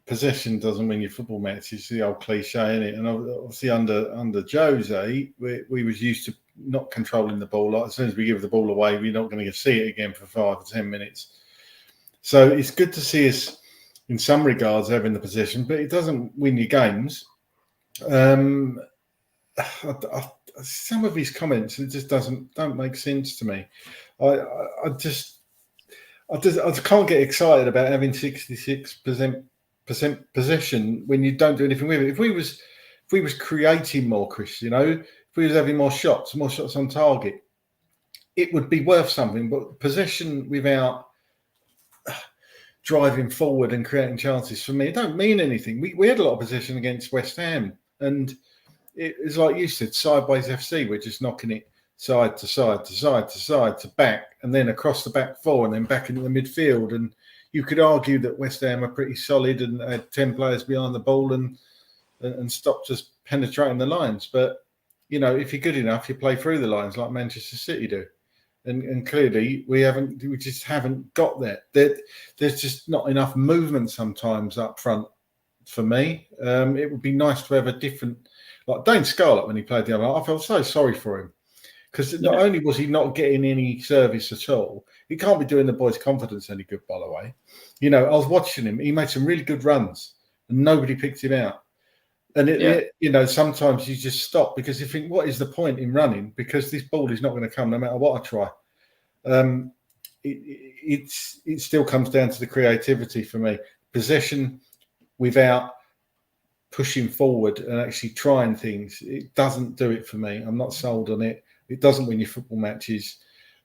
Possession doesn't win your football matches, the old cliche, innit? And obviously under Jose, we was used to not controlling the ball. Like, as soon as we give the ball away, we're not going to see it again for 5 or 10 minutes. So it's good to see us, in some regards, having the possession, but it doesn't win your games. Some of his comments, it just don't make sense to me. I just can't get excited about having 66% possession when you don't do anything with it. If we was creating more, Chris, if we was having more shots on target, it would be worth something. But possession without driving forward and creating chances, for me, it don't mean anything. We had a lot of possession against West Ham, and it's like you said, sideways FC. We're just knocking it side to side to side to side to back, and then across the back 4, and then back into the midfield. And you could argue that West Ham are pretty solid and had 10 players behind the ball and stopped us penetrating the lines. But if you're good enough, you play through the lines like Manchester City do. And clearly we just haven't got that. There's just not enough movement sometimes up front for me. It would be nice to have a different, like Dane Scarlett when he played the other night. I felt so sorry for him because not only was he not getting any service at all, he can't be doing the boys' confidence any good, by the way. I was watching him. He made some really good runs and nobody picked him out. And sometimes you just stop because you think, what is the point in running? Because this ball is not going to come no matter what I try. It still comes down to the creativity for me. Possession without pushing forward and actually trying things, it doesn't do it for me. I'm not sold on it. It doesn't win your football matches.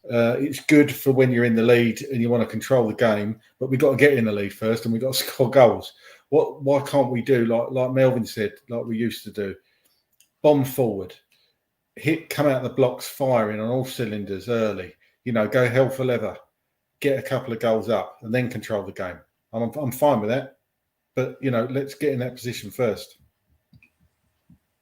It's good for when you're in the lead and you want to control the game, but we've got to get in the lead first and we've got to score goals. Why can't we do like Melvin said, like we used to do? Bomb forward, come out the blocks firing on all cylinders early. Go hell for leather, get a couple of goals up, and then control the game. I'm fine with that, but let's get in that position first.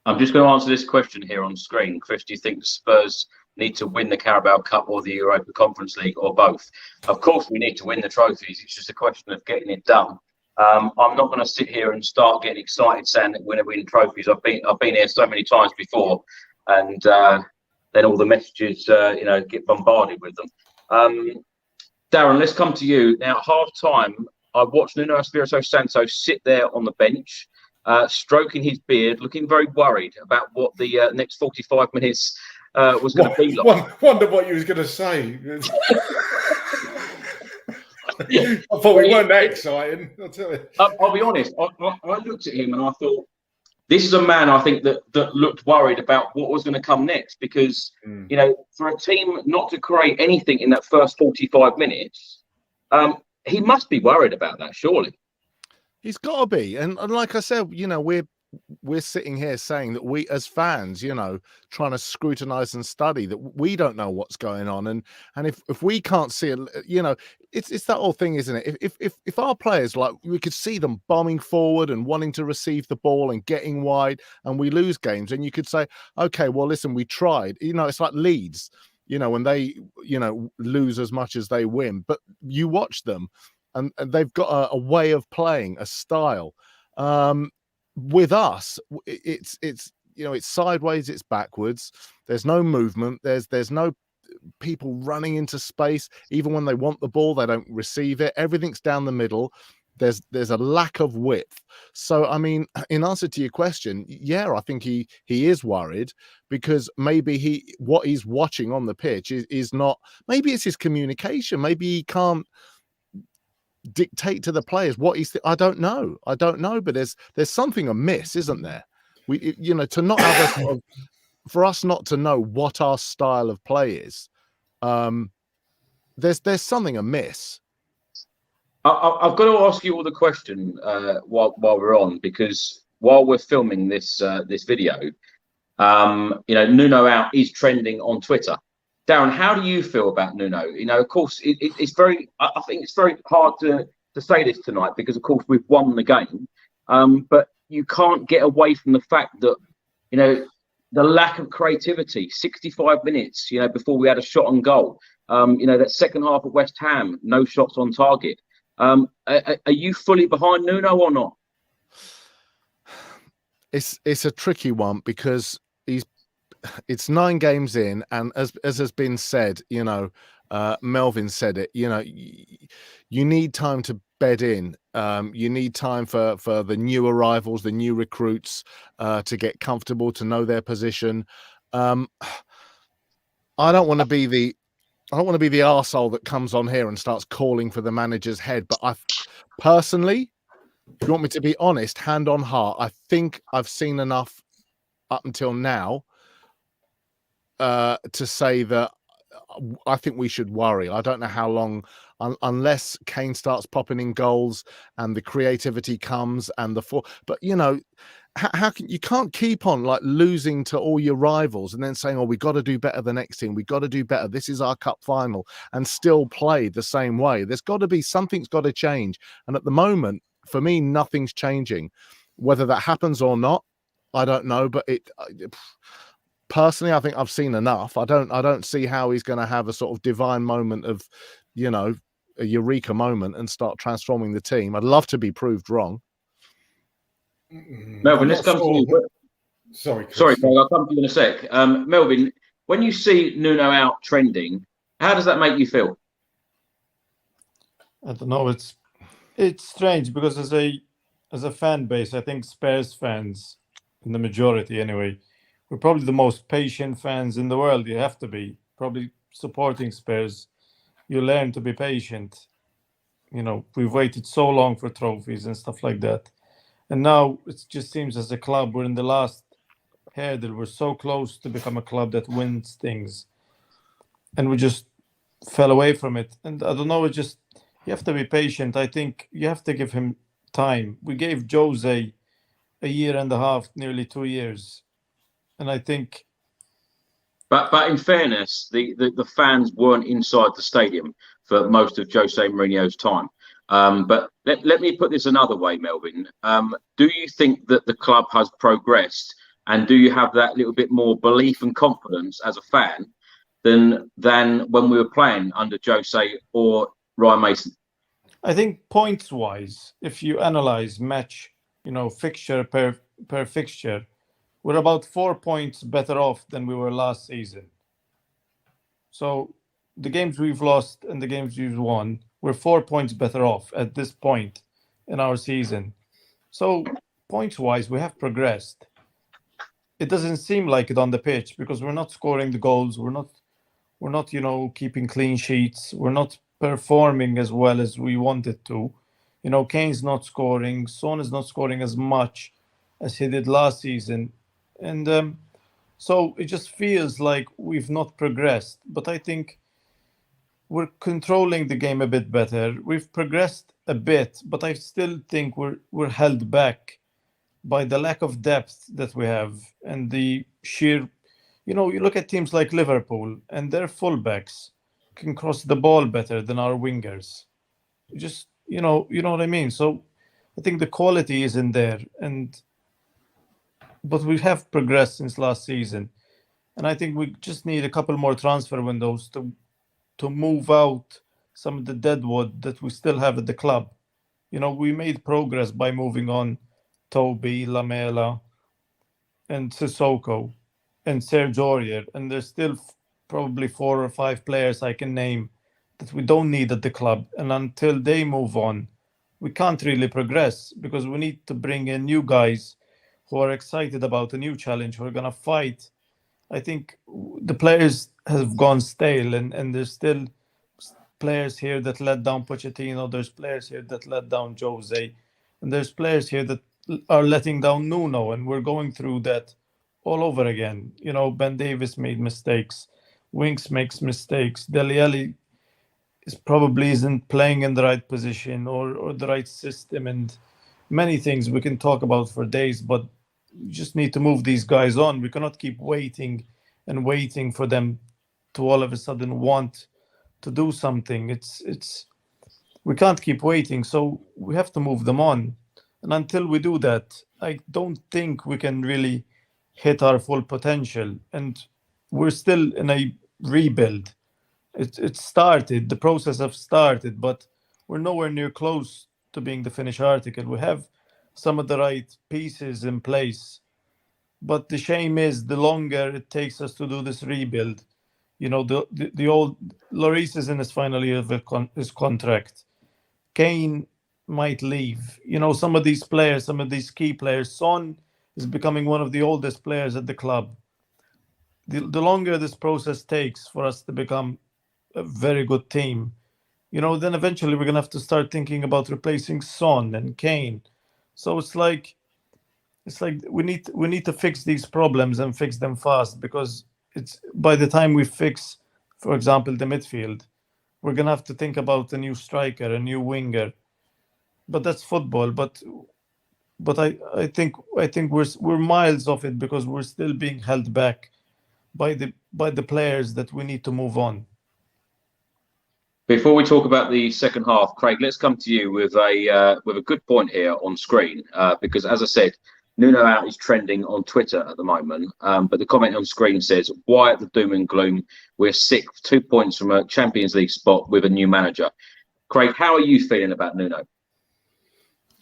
I'm just going to answer this question here on screen. Chris, do you think the Spurs need to win the Carabao Cup or the Europa Conference League or both? Of course, we need to win the trophies. It's just a question of getting it done. I'm not going to sit here and start getting excited saying that we're going to win trophies. I've been here so many times before, and then all the messages, get bombarded with them. Darren, let's come to you now. Half time, I watched Nuno Espirito Santo sit there on the bench, stroking his beard, looking very worried about what the next 45 minutes was going to be like. Wonder what you was going to say. I thought we weren't that exciting. I'll tell you. I'll be honest. I looked at him and I thought, this is a man I think that looked worried about what was going to come next, because you know, for a team not to create anything in that first 45 minutes, he must be worried about that, surely. He's got to be, and like I said, you know, we're sitting here saying that we as fans, you know, trying to scrutinize and study, that we don't know what's going on, and if we can't see it, you know, it's that whole thing, isn't it? If our players, like, we could see them bombing forward and wanting to receive the ball and getting wide, and we lose games, and you could say, okay, well, listen, we tried. You know, it's like Leeds, you know, when they, you know, lose as much as they win, but you watch them, and they've got a way of playing, a style. With us, it's you know, it's sideways, it's backwards. There's no movement. There's no people running into space. Even when they want the ball, they don't receive it. Everything's down the middle. There's a lack of width. So, I mean, in answer to your question, yeah, I think he is worried, because maybe what he's watching on the pitch is not. Maybe it's his communication. Maybe he can't dictate to the players what he's. I don't know, but there's something amiss, isn't there? We, you know, to not have a sort of, for us not to know what our style of play is, there's something amiss. I've got to ask you all the question while we're on, because while we're filming this this video, you know, Nuno out is trending on Twitter. Darren, how do you feel about Nuno? You know, of course, it's very. I think it's very hard to say this tonight, because, of course, we've won the game. But you can't get away from the fact that, you know, the lack of creativity. 65 minutes, you know, before we had a shot on goal. You know, that second half at West Ham, no shots on target. Are you fully behind Nuno or not? It's a tricky one, because it's 9 games in, and as has been said, you know, Melvin said it, you know, you need time to bed in. You need time for the new arrivals, the new recruits, to get comfortable, to know their position. I don't want to be the arsehole that comes on here and starts calling for the manager's head, but I personally, if you want me to be honest, hand on heart, I think I've seen enough up until now to say that I think we should worry. I don't know how long, unless Kane starts popping in goals and the creativity comes and but you know, how can you can't keep on like losing to all your rivals and then saying, oh, we got to do better the next team, we got to do better, this is our cup final, and still play the same way. There's got to be, something's got to change, and at the moment, for me, nothing's changing. Whether that happens or not, I don't know, but personally, I think I've seen enough. I don't see how he's going to have a sort of divine moment of, you know, a eureka moment and start transforming the team. I'd love to be proved wrong. Melvin, let's come to you. Sorry, Craig, I'll come to you in a sec. Melvin, when you see Nuno out trending, how does that make you feel? I don't know. It's strange, because as a fan base, I think Spurs fans, in the majority anyway, we're probably the most patient fans in the world. You have to be. Probably supporting Spurs, you learn to be patient. You know, we've waited so long for trophies and stuff like that. And now it just seems as a club, we're in the last hurdle. We're so close to become a club that wins things. And we just fell away from it. And I don't know, you have to be patient. I think you have to give him time. We gave Jose a year and a half, nearly 2 years. And I think... But in fairness, the fans weren't inside the stadium for most of Jose Mourinho's time. But let me put this another way, Melvin. Do you think that the club has progressed, and do you have that little bit more belief and confidence as a fan than when we were playing under Jose or Ryan Mason? I think points-wise, if you analyze match, you know, fixture per fixture, we're about 4 points better off than we were last season. So the games we've lost and the games we've won, we're 4 points better off at this point in our season. So points-wise, we have progressed. It doesn't seem like it on the pitch, because we're not scoring the goals. We're not, you know, keeping clean sheets. We're not performing as well as we wanted to. You know, Kane's not scoring. Son is not scoring as much as he did last season. And so it just feels like we've not progressed. But I think we're controlling the game a bit better. We've progressed a bit, but I still think we're held back by the lack of depth that we have and the sheer, you look at teams like Liverpool and their fullbacks can cross the ball better than our wingers. Just, you know what I mean? So I think the quality is in there, but we have progressed since last season. And I think we just need a couple more transfer windows to move out some of the deadwood that we still have at the club. We made progress by moving on Toby, Lamela, and Sissoko, and Serge Aurier, and there's still probably 4 or 5 players I can name that we don't need at the club. And until they move on, we can't really progress, because we need to bring in new guys who are excited about a new challenge, who are going to fight. I think the players have gone stale, and there's still players here that let down Pochettino. There's players here that let down Jose. And there's players here that are letting down Nuno. And we're going through that all over again. Ben Davies made mistakes. Winks makes mistakes. Dele Alli probably isn't playing in the right position or the right system. And many things we can talk about for days, but we just need to move these guys on. We cannot keep waiting and waiting for them to all of a sudden want to do something. We can't keep waiting, so we have to move them on. And until we do that, I don't think we can really hit our full potential. And we're still in a rebuild. It started, the process have started, but we're nowhere near close to being the finished article. We have some of the right pieces in place, but the shame is the longer it takes us to do this rebuild, the old Lloris is in his final year of his contract. Kane might leave. Some of these players, some of these key players. Son is becoming one of the oldest players at the club. The longer this process takes for us to become a very good team, then eventually we're gonna have to start thinking about replacing Son and Kane. So it's like we need to fix these problems and fix them fast, because it's by the time we fix, for example, the midfield, we're gonna have to think about a new striker, a new winger. But that's football. But I think we're miles off it, because we're still being held back by the players that we need to move on. Before we talk about the second half, Craig, let's come to you with a good point here on screen, because as I said, Nuno out is trending on Twitter at the moment, but the comment on screen says, "Why at the doom and gloom? We're 6, 2 points from a Champions League spot with a new manager." Craig, how are you feeling about Nuno?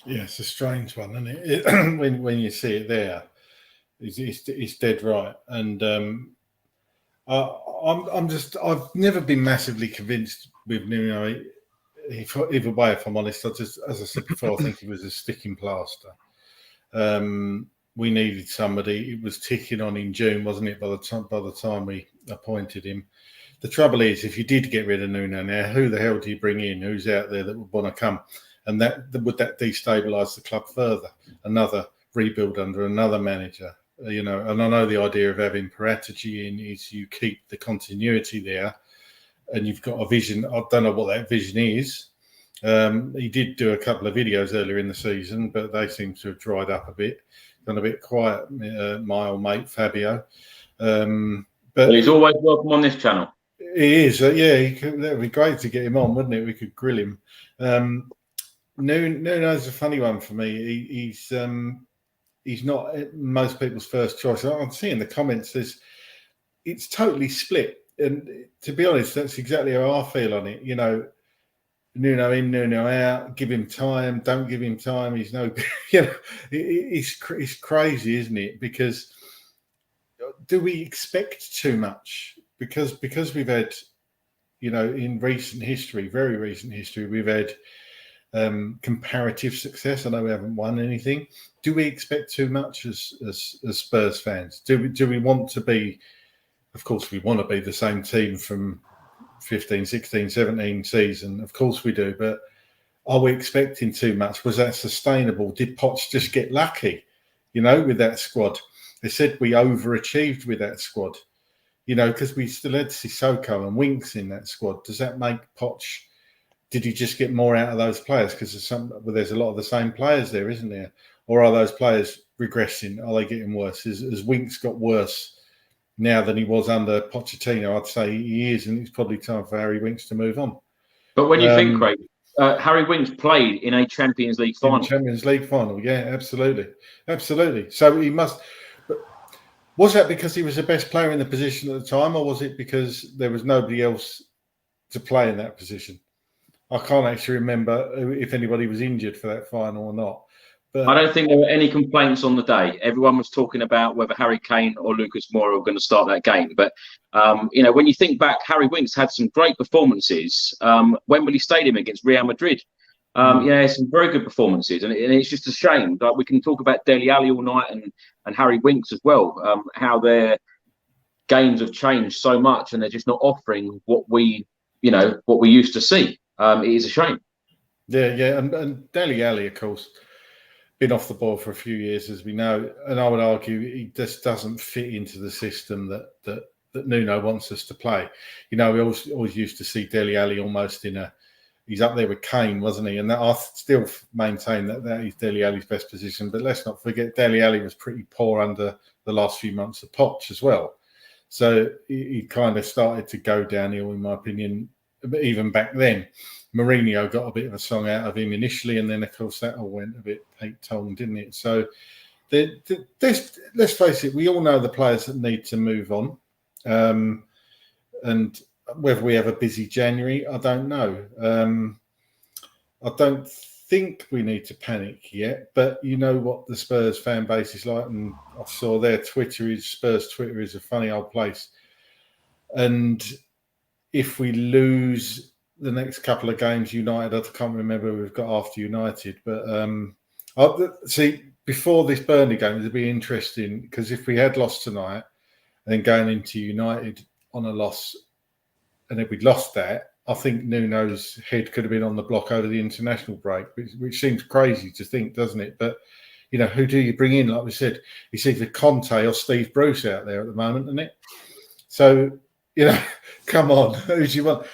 Yeah, it's a strange one, isn't it? when you see it there, it's dead right. And I've never been massively convinced with Nuno. Either way, if I'm honest, as I said before, I think he was a sticking plaster. We needed somebody. It was ticking on in June, wasn't it? By the time we appointed him. The trouble is, if you did get rid of Nuno now, who the hell do you bring in? Who's out there that would want to come? And would that destabilise the club further? Another rebuild under another manager, And I know the idea of having Paratici in is you keep the continuity there, and you've got a vision. I don't know what that vision is. He did do a couple of videos earlier in the season, but they seem to have dried up a bit, gone a bit quiet. My old mate Fabio, but he's always welcome on this channel. He is, yeah. That would be great to get him on, wouldn't it? We could grill him. Nuno's a funny one for me. He's not most people's first choice. I can see in the comments it's totally split. And to be honest, that's exactly how I feel on it. Nuno in, Nuno out. Give him time. Don't give him time. He's no. It's crazy, isn't it? Because do we expect too much? Because we've had, in recent history, very recent history, we've had comparative success. I know we haven't won anything. Do we expect too much as Spurs fans? Do we want to be? Of course, we want to be the same team from 15, 16, 17 season. Of course we do. But are we expecting too much? Was that sustainable? Did Poch just get lucky? you know, with that squad. They said we overachieved with that squad, you know, because we still had Sissoko and Winks in that squad. Does that make Poch? Did you just get more out of those players? Because there's a lot of the same players there, isn't there? Or are those players regressing? Are they getting worse? Has Winks got worse now than he was under Pochettino? I'd say he is, and it's probably time for Harry Winks to move on. But when you think, Craig, Harry Winks played in a Champions League final. Champions League final, yeah, absolutely. So he must. But was that because he was the best player in the position at the time, or was it because there was nobody else to play in that position? I can't actually remember if anybody was injured for that final or not. But I don't think there were any complaints on the day. Everyone was talking about whether Harry Kane or Lucas Moura were going to start that game. But, you know, when you think back, Harry Winks had some great performances. Wembley Stadium against Real Madrid. Yeah, some very good performances. And it's just a shame. Like, we can talk about Dele Alli all night and Harry Winks as well, how their games have changed so much and they're just not offering what we used to see. It is a shame. Yeah. And Dele Alli, of course, been off the ball for a few years, as we know, and I would argue he just doesn't fit into the system that Nuno wants us to play. You know, we always used to see Dele Alli almost he's up there with Kane, wasn't he? And I still maintain that is Dele Alli's best position. But let's not forget, Dele Alli was pretty poor under the last few months of Poch as well. So he kind of started to go downhill, in my opinion, even back then. Mourinho got a bit of a song out of him initially, and then, of course, that all went a bit Pete-tongue, didn't it? So let's face it, we all know the players that need to move on. And whether we have a busy January, I don't know. I don't think we need to panic yet, but you know what the Spurs fan base is like, and I saw their Spurs Twitter is a funny old place. And if we lose the next couple of games, United, I can't remember who we've got after United, but see, before this Burnley game, it'd be interesting, because if we had lost tonight and then going into United on a loss, and if we'd lost that, I think Nuno's head could have been on the block over the international break, which seems crazy to think, doesn't it? But, you know, who do you bring in? Like we said, it's either Conte or Steve Bruce out there at the moment, isn't it? So, you know, come on, who do you want?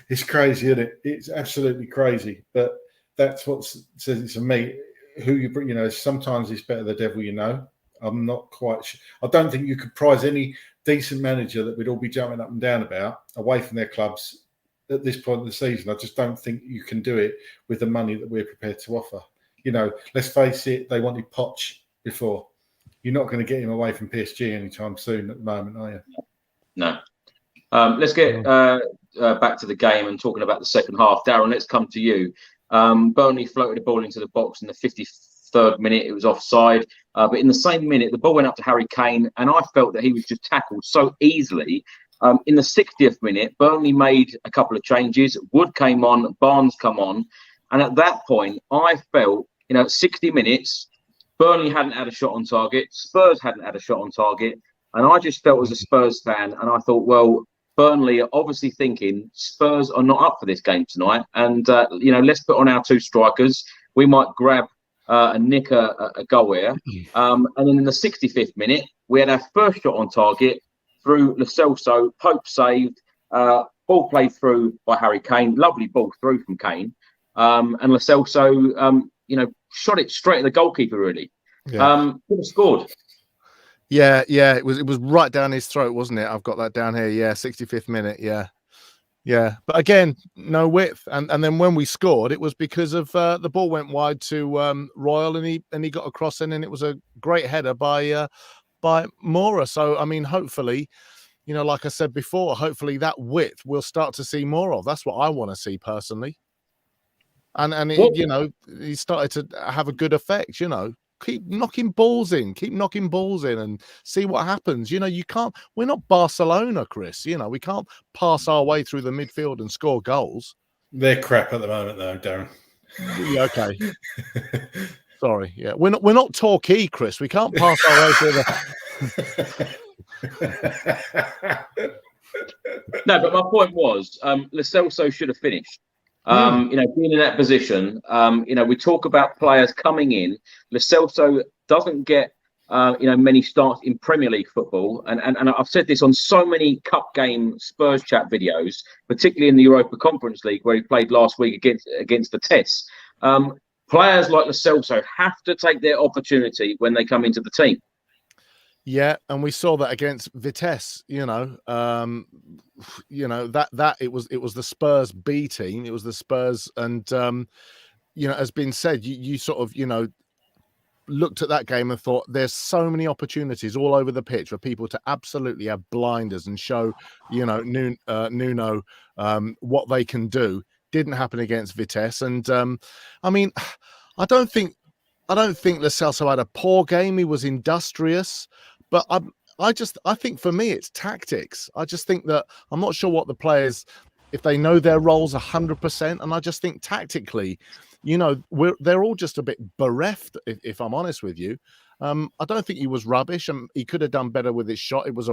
It's crazy, isn't it? It's absolutely crazy. But that's what says it to me. Who you bring, you know, sometimes it's better the devil you know. I'm not quite sure. I don't think you could prize any decent manager that we'd all be jumping up and down about away from their clubs at this point of the season. I just don't think you can do it with the money that we're prepared to offer. You know, let's face it, they wanted Poch before. You're not going to get him away from PSG anytime soon at the moment, are you? No. Let's get back to the game and talking about the second half. Darren, let's come to you. Burnley floated the ball into the box in the 53rd minute. It was offside. But in the same minute, the ball went up to Harry Kane, and I felt that he was just tackled so easily. In the 60th minute, Burnley made a couple of changes. Wood came on, Barnes come on. And at that point, I felt, you know, 60 minutes, Burnley hadn't had a shot on target. Spurs hadn't had a shot on target. And I just felt as a Spurs fan, and I thought, well, Burnley are obviously thinking Spurs are not up for this game tonight. And, you know, let's put on our two strikers. We might grab and nick a goal here. And then in the 65th minute, we had our first shot on target through Lo Celso. Pope saved. Ball played through by Harry Kane. Lovely ball through from Kane. And Lo Celso, you know, shot it straight at the goalkeeper, really. Yeah. Could have scored. Yeah. It was right down his throat, wasn't it? I've got that down here. Yeah, 65th minute. Yeah. But again, no width. And then when we scored, it was because of the ball went wide to Royal, and he got across, and then it was a great header by Moura. So I mean, hopefully, you know, like I said before, hopefully that width we'll start to see more of. That's what I want to see personally. And it, you know, he started to have a good effect. You know, keep knocking balls in, and see what happens. You know, we're not Barcelona, Chris. You know, we can't pass our way through the midfield and score goals. They're crap at the moment, though, Darren. Yeah, okay. Sorry. Yeah, we're not Torquay, Chris. We can't pass our way through the. No, but my point was, Lo Celso should have finished. You know, being in that position, you know, we talk about players coming in. Lo Celso doesn't get many starts in Premier League football, and I've said this on so many cup game Spurs chat videos, particularly in the Europa Conference League where he played last week against the Tess. Players like Lo Celso have to take their opportunity when they come into the team. Yeah, and we saw that against Vitesse. That it was the Spurs B team. It was the Spurs, and as been said, you sort of looked at that game and thought there's so many opportunities all over the pitch for people to absolutely have blinders and show Nuno what they can do. Didn't happen against Vitesse, and I mean, I don't think Lo Celso had a poor game. He was industrious, but I think for me it's tactics. I just think that I'm not sure what the players, if they know their roles 100%, and I just think tactically, they're all just a bit bereft. If I'm honest with you, I don't think he was rubbish, and he could have done better with his shot. It was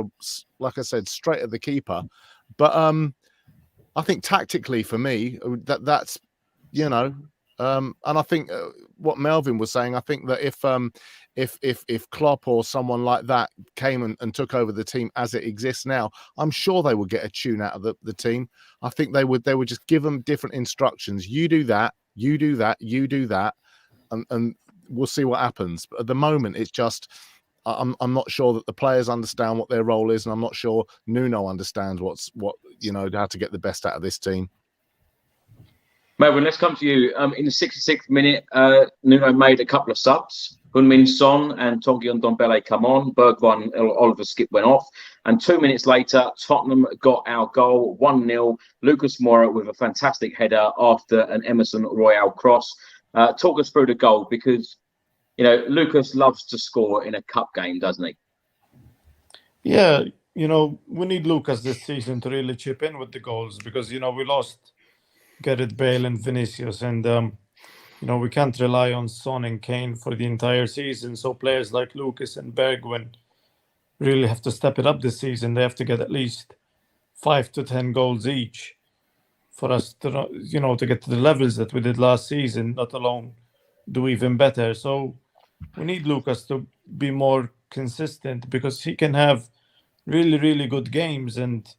like I said, straight at the keeper, but I think tactically for me, that's and I think what Melvin was saying, I think that if Klopp or someone like that came and took over the team as it exists now, I'm sure they would get a tune out of the team. I think they would just give them different instructions. You do that, you do that, you do that, and we'll see what happens. But at the moment, it's just I'm not sure that the players understand what their role is, and I'm not sure Nuno understands how to get the best out of this team. Melvin, let's come to you. In the 66th minute, Nuno made a couple of subs. Heung-min Son and Tanguy Ndombele come on. Bergwijn and Oliver Skip went off. And 2 minutes later, Tottenham got our goal, 1-0. Lucas Moura with a fantastic header after an Emerson Royale cross. Talk us through the goal, because Lucas loves to score in a cup game, doesn't he? Yeah, we need Lucas this season to really chip in with the goals, because, we lost Gareth Bale and Vinicius, and, we can't rely on Son and Kane for the entire season. So players like Lucas and Bergwijn really have to step it up this season. They have to get at least 5 to 10 goals each for us to, to get to the levels that we did last season, not alone do even better. So we need Lucas to be more consistent, because he can have really, really good games and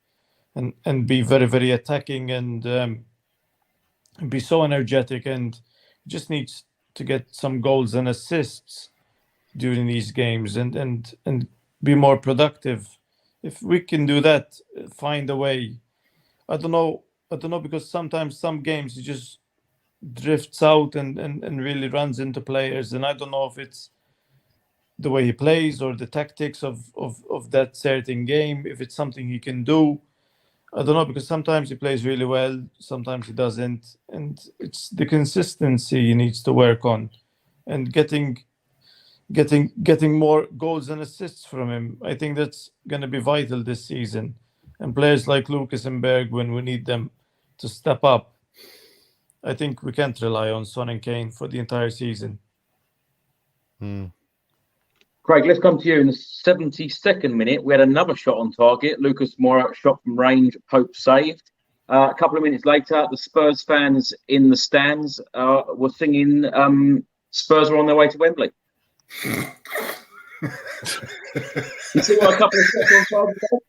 be very, very attacking and be so energetic, and just needs to get some goals and assists during these games and be more productive. If we can do that, find a way. I don't know, because sometimes some games he just drifts out and really runs into players, and I don't know if it's the way he plays or the tactics of that certain game, if it's something he can do. I don't know, because sometimes he plays really well, sometimes he doesn't, and it's the consistency he needs to work on, and getting more goals and assists from him. I think that's going to be vital this season. And players like Lucas and Bergwijn, we need them to step up. I think we can't rely on Son and Kane for the entire season. Craig, let's come to you. In the 72nd minute, we had another shot on target. Lucas Moura shot from range, Pope saved. A couple of minutes later, the Spurs fans in the stands were singing Spurs were on their way to Wembley. You see what a couple of shots on target does?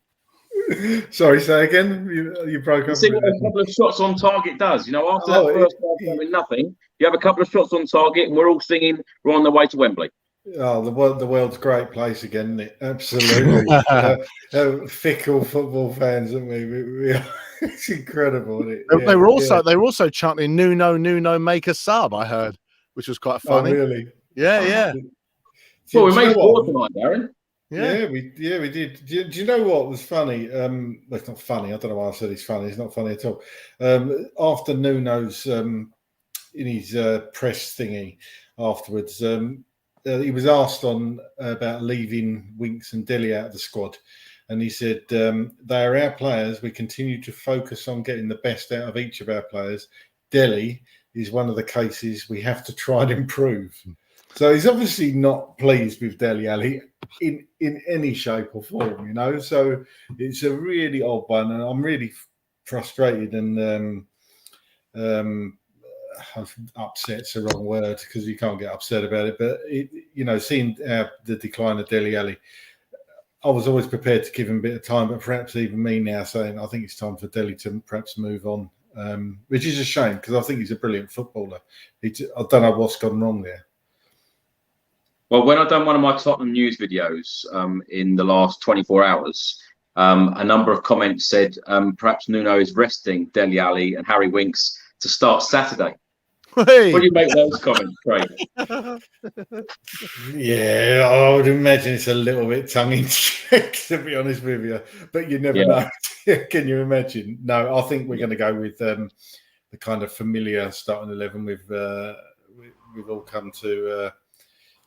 Sorry, say again. You broke up. You see what a couple of shots on target does? After that first half having nothing, you have a couple of shots on target, and we're all singing we're on the way to Wembley. Oh, the world's a great place again, isn't it? Absolutely. Fickle football fans, aren't we? It's incredible, isn't it? They were also chanting Nuno make a sub, I heard, which was quite funny. Oh, really? Yeah. Well, we made 4 tonight, Darren. Yeah, we did. Do you know what was funny? It's not funny. I don't know why I said it's funny. It's not funny at all. After Nuno's in his press thingy afterwards, he was asked about leaving Winks and Dele out of the squad, and he said, "They are our players. We continue to focus on getting the best out of each of our players. Dele is one of the cases we have to try and improve." So he's obviously not pleased with Dele Alli in any shape or form, So it's a really odd one, and I'm really frustrated and upset's the wrong word, because you can't get upset about it. But seeing the decline of Dele Alli, I was always prepared to give him a bit of time, but perhaps even me now saying I think it's time for Dele to perhaps move on, which is a shame because I think he's a brilliant footballer. I don't know what's gone wrong there. Well, when I've done one of my Tottenham news videos in the last 24 hours, a number of comments said perhaps Nuno is resting Dele Alli and Harry Winks to start Saturday. Hey. What do you make those comments, Craig? Yeah, I would imagine it's a little bit tongue-in-cheek, to be honest with you. But you never know. Can you imagine? No, I think we're going to go with the kind of familiar starting 11 we've all come to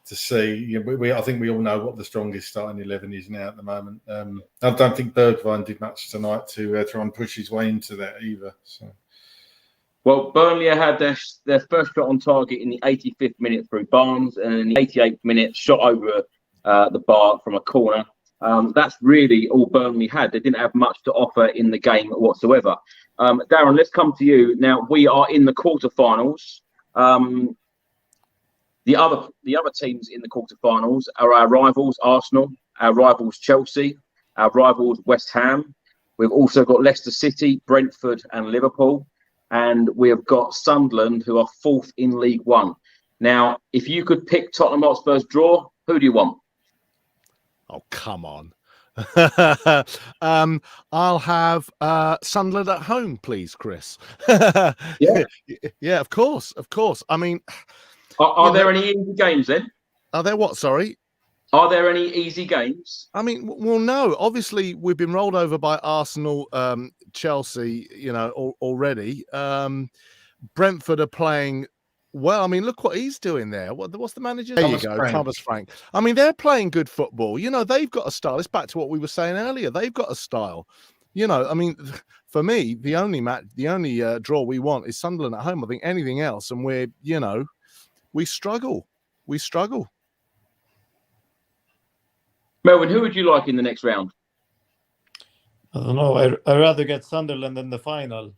see. I think we all know what the strongest starting 11 is now at the moment. I don't think Bergwijn did much tonight to try and push his way into that either. So. Well, Burnley had their first shot on target in the 85th minute through Barnes, and in the 88th minute, shot over the bar from a corner. That's really all Burnley had. They didn't have much to offer in the game whatsoever. Darren, let's come to you. Now, we are in the quarterfinals. The other teams in the quarterfinals are our rivals, Arsenal, our rivals, Chelsea, our rivals, West Ham. We've also got Leicester City, Brentford and Liverpool. And we have got Sunderland, who are 4th in League One. Now, if you could pick Tottenham Hotspur's draw, who do you want? Oh, come on. I'll have Sunderland at home, please, Chris. Yeah. Yeah, of course. I mean... Are there any easy games then? Are there what, sorry? Are there any easy games? I mean, well, no. Obviously, we've been rolled over by Arsenal, Chelsea, already. Brentford are playing well. I mean, look what he's doing there. What's the manager? There you go, Thomas Frank. I mean, they're playing good football. They've got a style. It's back to what we were saying earlier. They've got a style. I mean, for me, the only draw we want is Sunderland at home. I think anything else, and we struggle. Melvin, who would you like in the next round? I don't know. I'd rather get Sunderland in the final.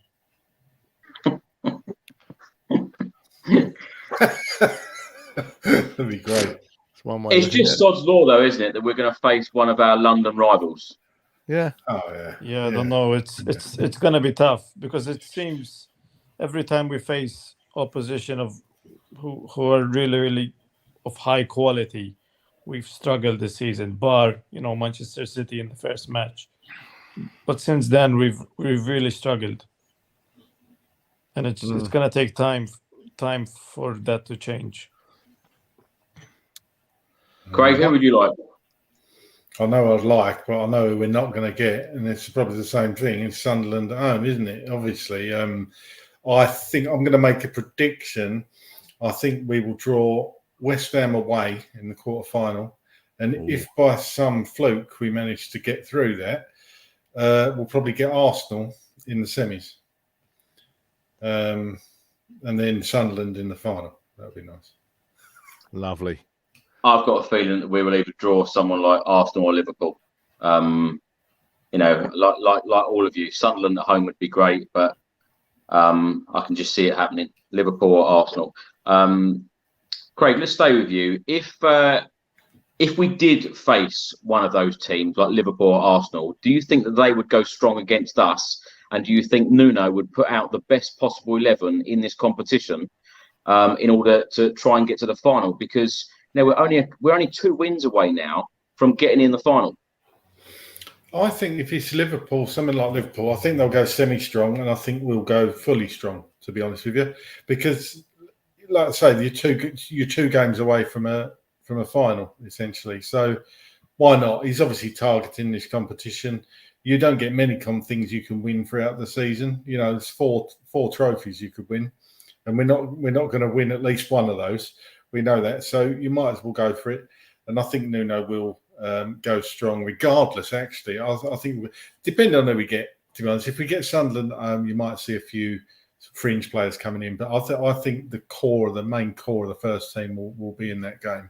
That'd be great. It's just sod's law, though, isn't it, that we're going to face one of our London rivals? Yeah. Oh, yeah. Yeah, I don't know. It's going to be tough because it seems every time we face opposition of who are really, really of high quality, we've struggled this season, bar Manchester City in the first match. But since then, we've really struggled, and it's going to take time for that to change. Craig, who would you like? I know I'd like, but I know who we're not going to get, and it's probably the same thing. It's Sunderland at home, isn't it? Obviously, I think I'm going to make a prediction. I think we will draw West Ham away in the quarterfinal, and if by some fluke we manage to get through that, we'll probably get Arsenal in the semis, and then Sunderland in the final. That would be nice. Lovely. I've got a feeling that we will either draw someone like Arsenal or Liverpool. Like all of you, Sunderland at home would be great, but I can just see it happening. Liverpool or Arsenal. Craig, let's stay with you. If we did face one of those teams like Liverpool or Arsenal, do you think that they would go strong against us? And do you think Nuno would put out the best possible 11 in this competition in order to try and get to the final? Because we're only 2 wins away now from getting in the final. I think if it's Liverpool, something like Liverpool, I think they'll go semi-strong, and I think we'll go fully strong, to be honest with you, because, like I say, you're 2 games away from a final, essentially. So why not? He's obviously targeting this competition. You don't get many things you can win throughout the season. There's four trophies you could win, and we're not going to win at least one of those. We know that, so you might as well go for it. And I think Nuno will go strong, regardless. Actually, I think depending on who we get. To be honest, if we get Sunderland, you might see a few fringe players coming in. But I think the main core of the first team will be in that game,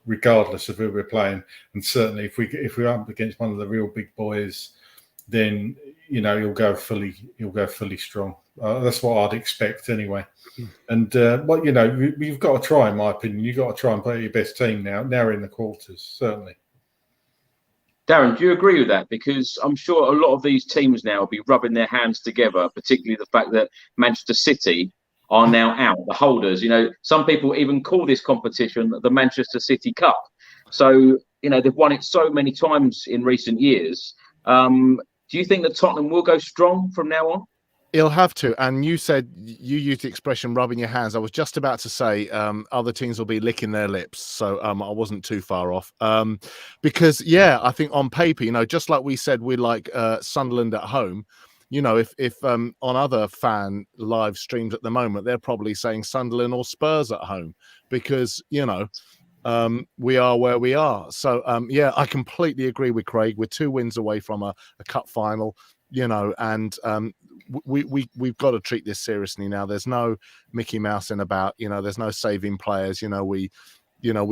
regardless of who we're playing. And certainly, if we're up against one of the real big boys, then you know, he'll go fully strong. That's what I'd expect anyway. And well, you know, you've got to try, in my opinion. You've got to try and play your best team now. Now in the quarters, certainly. Darren, do you agree with that? Because I'm sure a lot of these teams now will be rubbing their hands together, particularly the fact that Manchester City are now out, the holders. You know, some people even call this competition the Manchester City Cup. So, you know, they've won it so many times in recent years. Do you think that Tottenham will go strong from now on? He'll have to. And you said, you used the expression rubbing your hands. I was just about to say other teams will be licking their lips. So I wasn't too far off. Because, yeah, I think on paper, you know, just like we said, we're like Sunderland at home. You know, if on other fan live streams at the moment, they're probably saying Sunderland or Spurs at home because, you know, we are where we are. So, yeah, I completely agree with Craig. We're 2 wins away from a cup final, you know, and we've got to treat this seriously now. There's no Mickey Mousing about, you know, there's no saving players. You know, we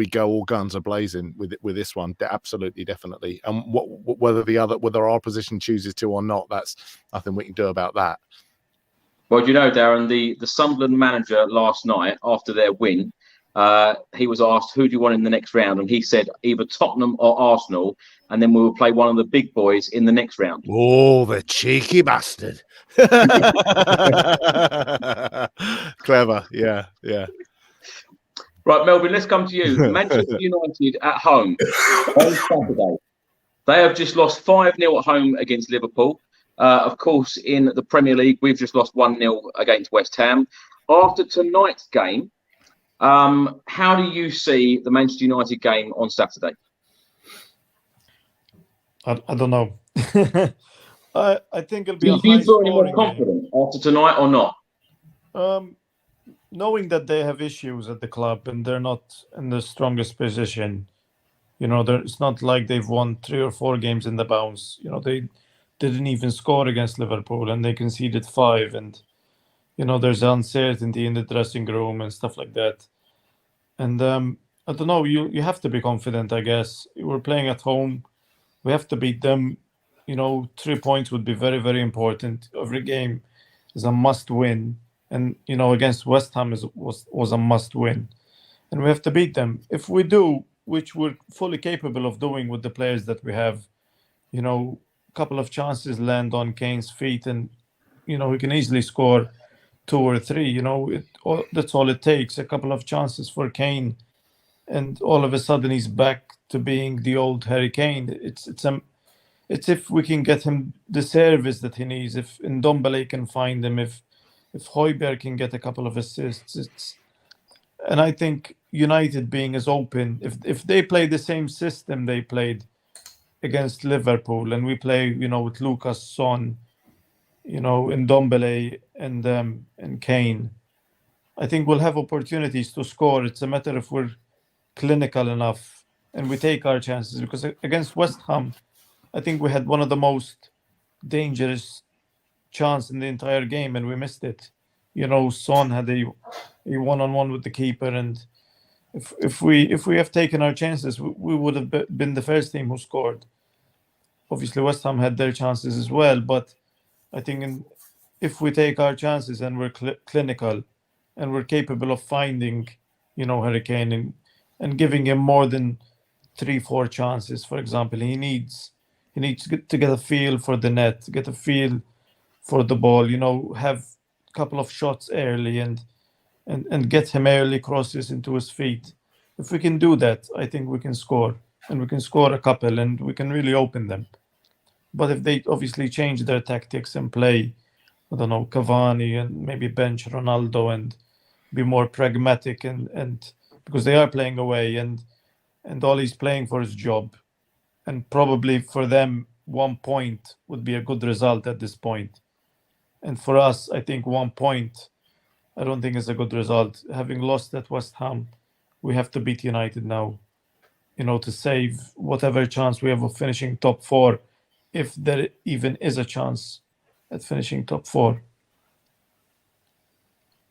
go all guns a-blazing with this one. Absolutely, definitely. And whether our opposition chooses to or not, that's nothing we can do about that. Well, do you know, Darren, the Sunderland manager last night after their win, he was asked, who do you want in the next round? And he said either Tottenham or Arsenal, and then we will play one of the big boys in the next round. Oh, the cheeky bastard. Clever. Yeah. Right, Melvin, let's come to you. Manchester United at home on Saturday. They have just lost 5-0 at home against Liverpool. Of course, in the Premier League, we've just lost 1-0 against West Ham. After tonight's game, how do you see the Manchester United game on Saturday? I don't know. I think it'll be do a you high feel any more scoring confident game. after tonight or not? Knowing that they have issues at the club and they're not in the strongest position, you know, it's not like they've won 3 or 4 games in the bounce. You know, they didn't even score against Liverpool and they conceded 5. And, you know, there's uncertainty in the dressing room and stuff like that. And I don't know, you have to be confident, I guess. We're playing at home. We have to beat them. You know, 3 points would be very, very important. Every game is a must win. And, you know, against West Ham was a must win. And we have to beat them. If we do, which we're fully capable of doing with the players that we have, you know, a couple of chances land on Kane's feet and, you know, he can easily score 2 or 3. You know, that's all it takes. A couple of chances for Kane. And all of a sudden he's back to being the old Harry Kane. It's if we can get him the service that he needs, if Ndombele can find him, if Højbjerg can get a couple of assists. And I think United being as open, if they play the same system they played against Liverpool, and we play, you know, with Lucas, Son, you know, Ndombele and Kane, I think we'll have opportunities to score. It's a matter if we're clinical enough and we take our chances, because against West Ham, I think we had one of the most dangerous chance in the entire game and we missed it. You know, Son had a one-on-one with the keeper, and if we have taken our chances, we would have been the first team who scored. Obviously, West Ham had their chances as well, but I think if we take our chances and we're clinical and we're capable of finding, you know, Harry Kane and giving him more than 3-4 chances, for example, he needs to get a feel for the net, get a feel for the ball, you know, have a couple of shots early and get him early crosses into his feet. If we can do that, I think we can score, and we can score a couple and we can really open them. But if they obviously change their tactics and play, I don't know, Cavani and maybe bench Ronaldo and be more pragmatic and because they are playing away and all he's playing for is job. And probably for them, 1 point would be a good result at this point. And for us, I think 1 point, I don't think is a good result. Having lost at West Ham, we have to beat United now, you know, to save whatever chance we have of finishing top 4, if there even is a chance at finishing top 4.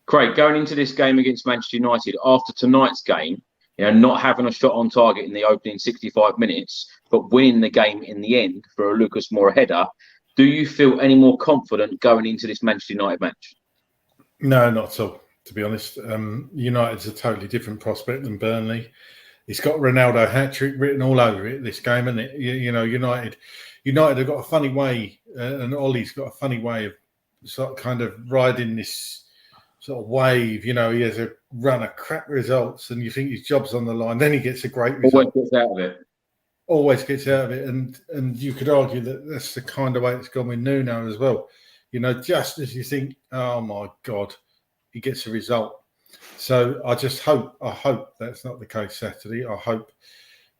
Craig, going into this game against Manchester United, after tonight's game, you know, not having a shot on target in the opening 65 minutes, but winning the game in the end for a Lucas Moura header, do you feel any more confident going into this Manchester United match? No, not at all, to be honest. United's a totally different prospect than Burnley. It's got Ronaldo hat-trick written all over it, this game, isn't it? United have got a funny way, and Ollie's got a funny way of sort of kind of riding this sort of wave. He has a run of crap results, and you think his job's on the line. Then he gets a great result. Always gets out of it. Always gets out of it, and you could argue that that's the kind of way it's gone with Nuno as well. Just as you think, oh my God, he gets a result. So I hope that's not the case Saturday. I hope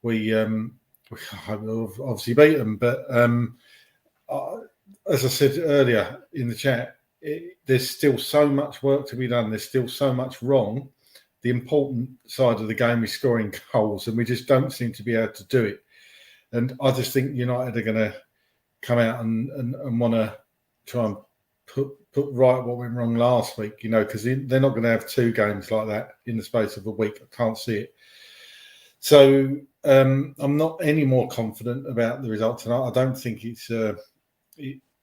we'll obviously beat them. But as I said earlier in the chat, there's still so much work to be done. There's still so much wrong. The important side of the game is scoring goals, and we just don't seem to be able to do it. And I just think United are going to come out and want to try and put right what went wrong last week, because they're not going to have two games like that in the space of a week. I can't see it. So I'm not any more confident about the result tonight. I don't think it's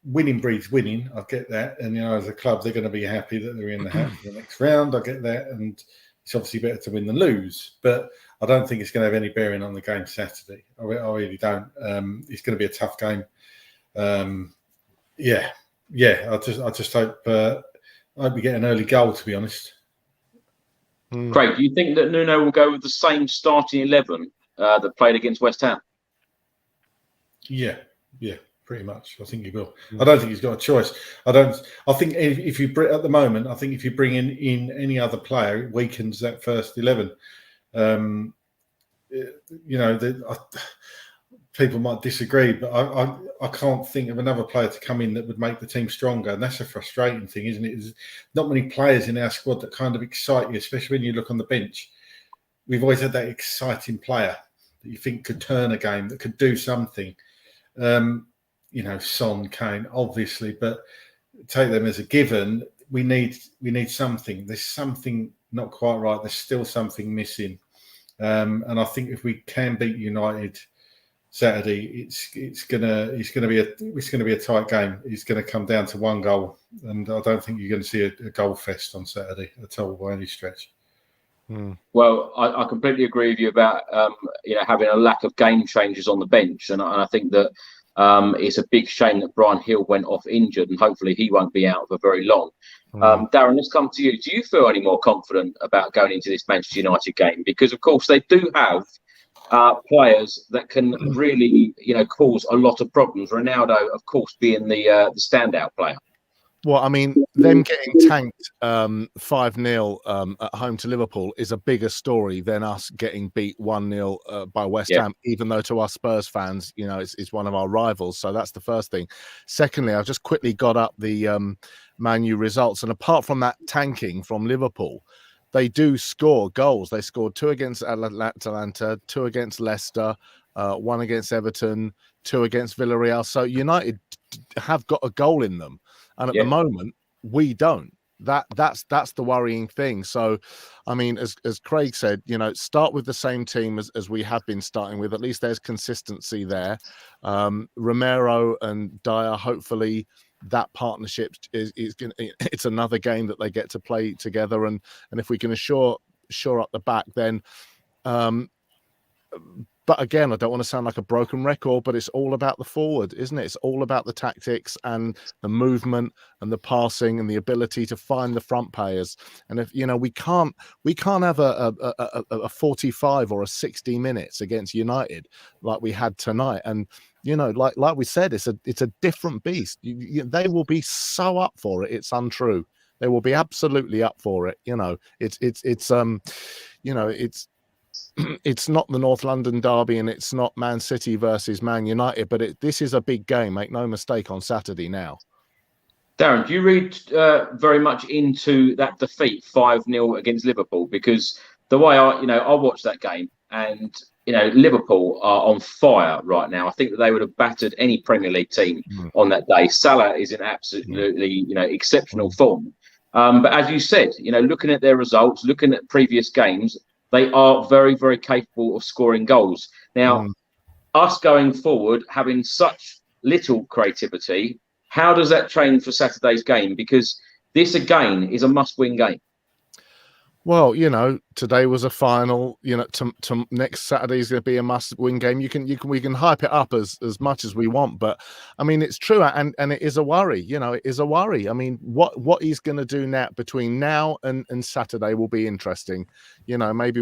winning breeds winning. I get that. And, as a club, they're going to be happy that they're in the hat for the next round. I get that. And it's obviously better to win than lose. But I don't think it's going to have any bearing on the game Saturday. I really don't. It's going to be a tough game. I just hope we get an early goal, to be honest. Craig, do you think that Nuno will go with the same starting 11 that played against West Ham? Yeah, pretty much. I think he will. I don't think he's got a choice. I think if you at the moment, I think if you bring in any other player, it weakens that first 11. People might disagree, but I can't think of another player to come in that would make the team stronger. And that's a frustrating thing, isn't it? There's not many players in our squad that kind of excite you, especially when you look on the bench. We've always had that exciting player that you think could turn a game, that could do something. Son, Kane, obviously, but take them as a given. We need something. There's something not quite right. There's still something missing. And I think if we can beat United Saturday, it's gonna be a tight game. It's gonna come down to one goal, and I don't think you're going to see a goal fest on Saturday at all by any stretch. Well, I completely agree with you about having a lack of game changers on the bench, and I think that it's a big shame that Brian Hill went off injured, and hopefully he won't be out for very long. Darren, let's come to you. Do you feel any more confident about going into this Manchester United game? Because of course they do have players that can really, cause a lot of problems. Ronaldo, of course, being the standout player. Well, I mean, them getting tanked 5-0 at home to Liverpool is a bigger story than us getting beat 1-0 by West Ham, even though to us Spurs fans, it's one of our rivals. So that's the first thing. Secondly, I've just quickly got up the Man U results. And apart from that tanking from Liverpool, they do score goals. They scored 2 against Atalanta, 2 against Leicester, 1 against Everton, 2 against Villarreal. So United have got a goal in them. And at the moment, we don't. That's the worrying thing. So, I mean, as Craig said, start with the same team as we have been starting with. At least there's consistency there. Romero and Dyer, hopefully that partnership it's another game that they get to play together. And if we can shore up the back, then but again, I don't want to sound like a broken record, but it's all about the forward, isn't it? It's all about the tactics and the movement and the passing and the ability to find the front players. And if we can't have a 45 or a 60 minutes against United like we had tonight. And like we said, it's a different beast. They will be so up for it. It's untrue. They will be absolutely up for it. It's not the North London derby and it's not Man City versus Man United, but this is a big game. Make no mistake on Saturday now. Darren, do you read very much into that defeat 5-0 against Liverpool? Because the way I watched that game, and Liverpool are on fire right now. I think that they would have battered any Premier League team on that day. Salah is in absolutely exceptional form. But as you said, looking at their results, looking at previous games, they are very, very capable of scoring goals. Now, us going forward, having such little creativity, how does that train for Saturday's game? Because this again is a must-win game. Well, you know, today was a final. You know, to next Saturday is going to be a must-win game. We can hype it up as much as we want, but I mean, it's true, and it is a worry. You know, it is a worry. I mean, what he's going to do now between now and Saturday will be interesting. You know, maybe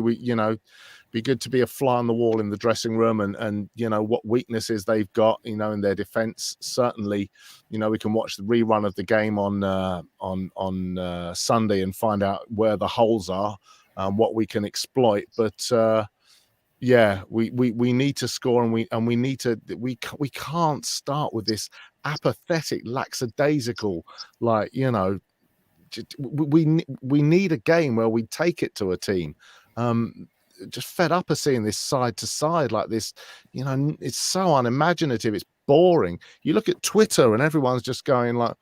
be good to be a fly on the wall in the dressing room and you know what weaknesses they've got, you know, in their defense. Certainly, you know, we can watch the rerun of the game on Sunday and find out where the holes are, what we can exploit. But yeah, we need to score, and we can't start with this apathetic, lackadaisical, like, you know, we need a game where we take it to a team. Just fed up of seeing this side to side like this. You know, it's so unimaginative. It's boring. You look at Twitter and everyone's just going like,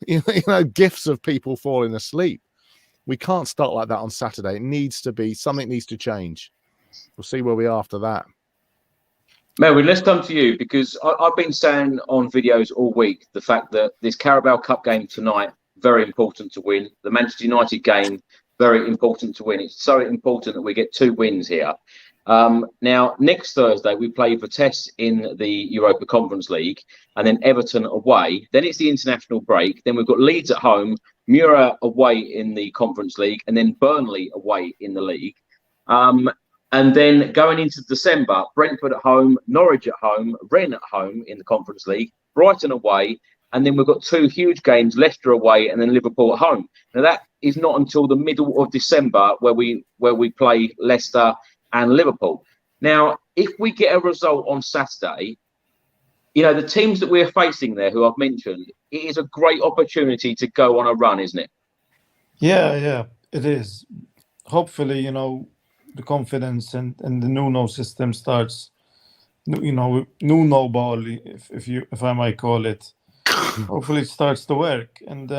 you know, gifs of people falling asleep. We can't start like that on Saturday. It needs to be, something needs to change. We'll see where we are after that. Melvin, let's come to you, because I've been saying on videos all week the fact that this Carabao Cup game tonight, very important to win. The Manchester United game, very important to win. It's so important that we get 2 wins here. Now, next Thursday, we play Vitesse in the Europa Conference League, and then Everton away. Then it's the international break. Then we've got Leeds at home, Mura away in the Conference League, and then Burnley away in the league. And then going into December, Brentford at home, Norwich at home, Rennes at home in the Conference League, Brighton away, and then we've got 2 huge games, Leicester away and then Liverpool at home. Now, that is not until the middle of December where we play Leicester and Liverpool. Now, if we get a result on Saturday, you know, the teams that we're facing there, who I've mentioned, it is a great opportunity to go on a run, isn't it? Yeah, it is. Hopefully, you know, the confidence and the Nuno system starts, you know, Nuno ball, if I might call it. Hopefully it starts to work, and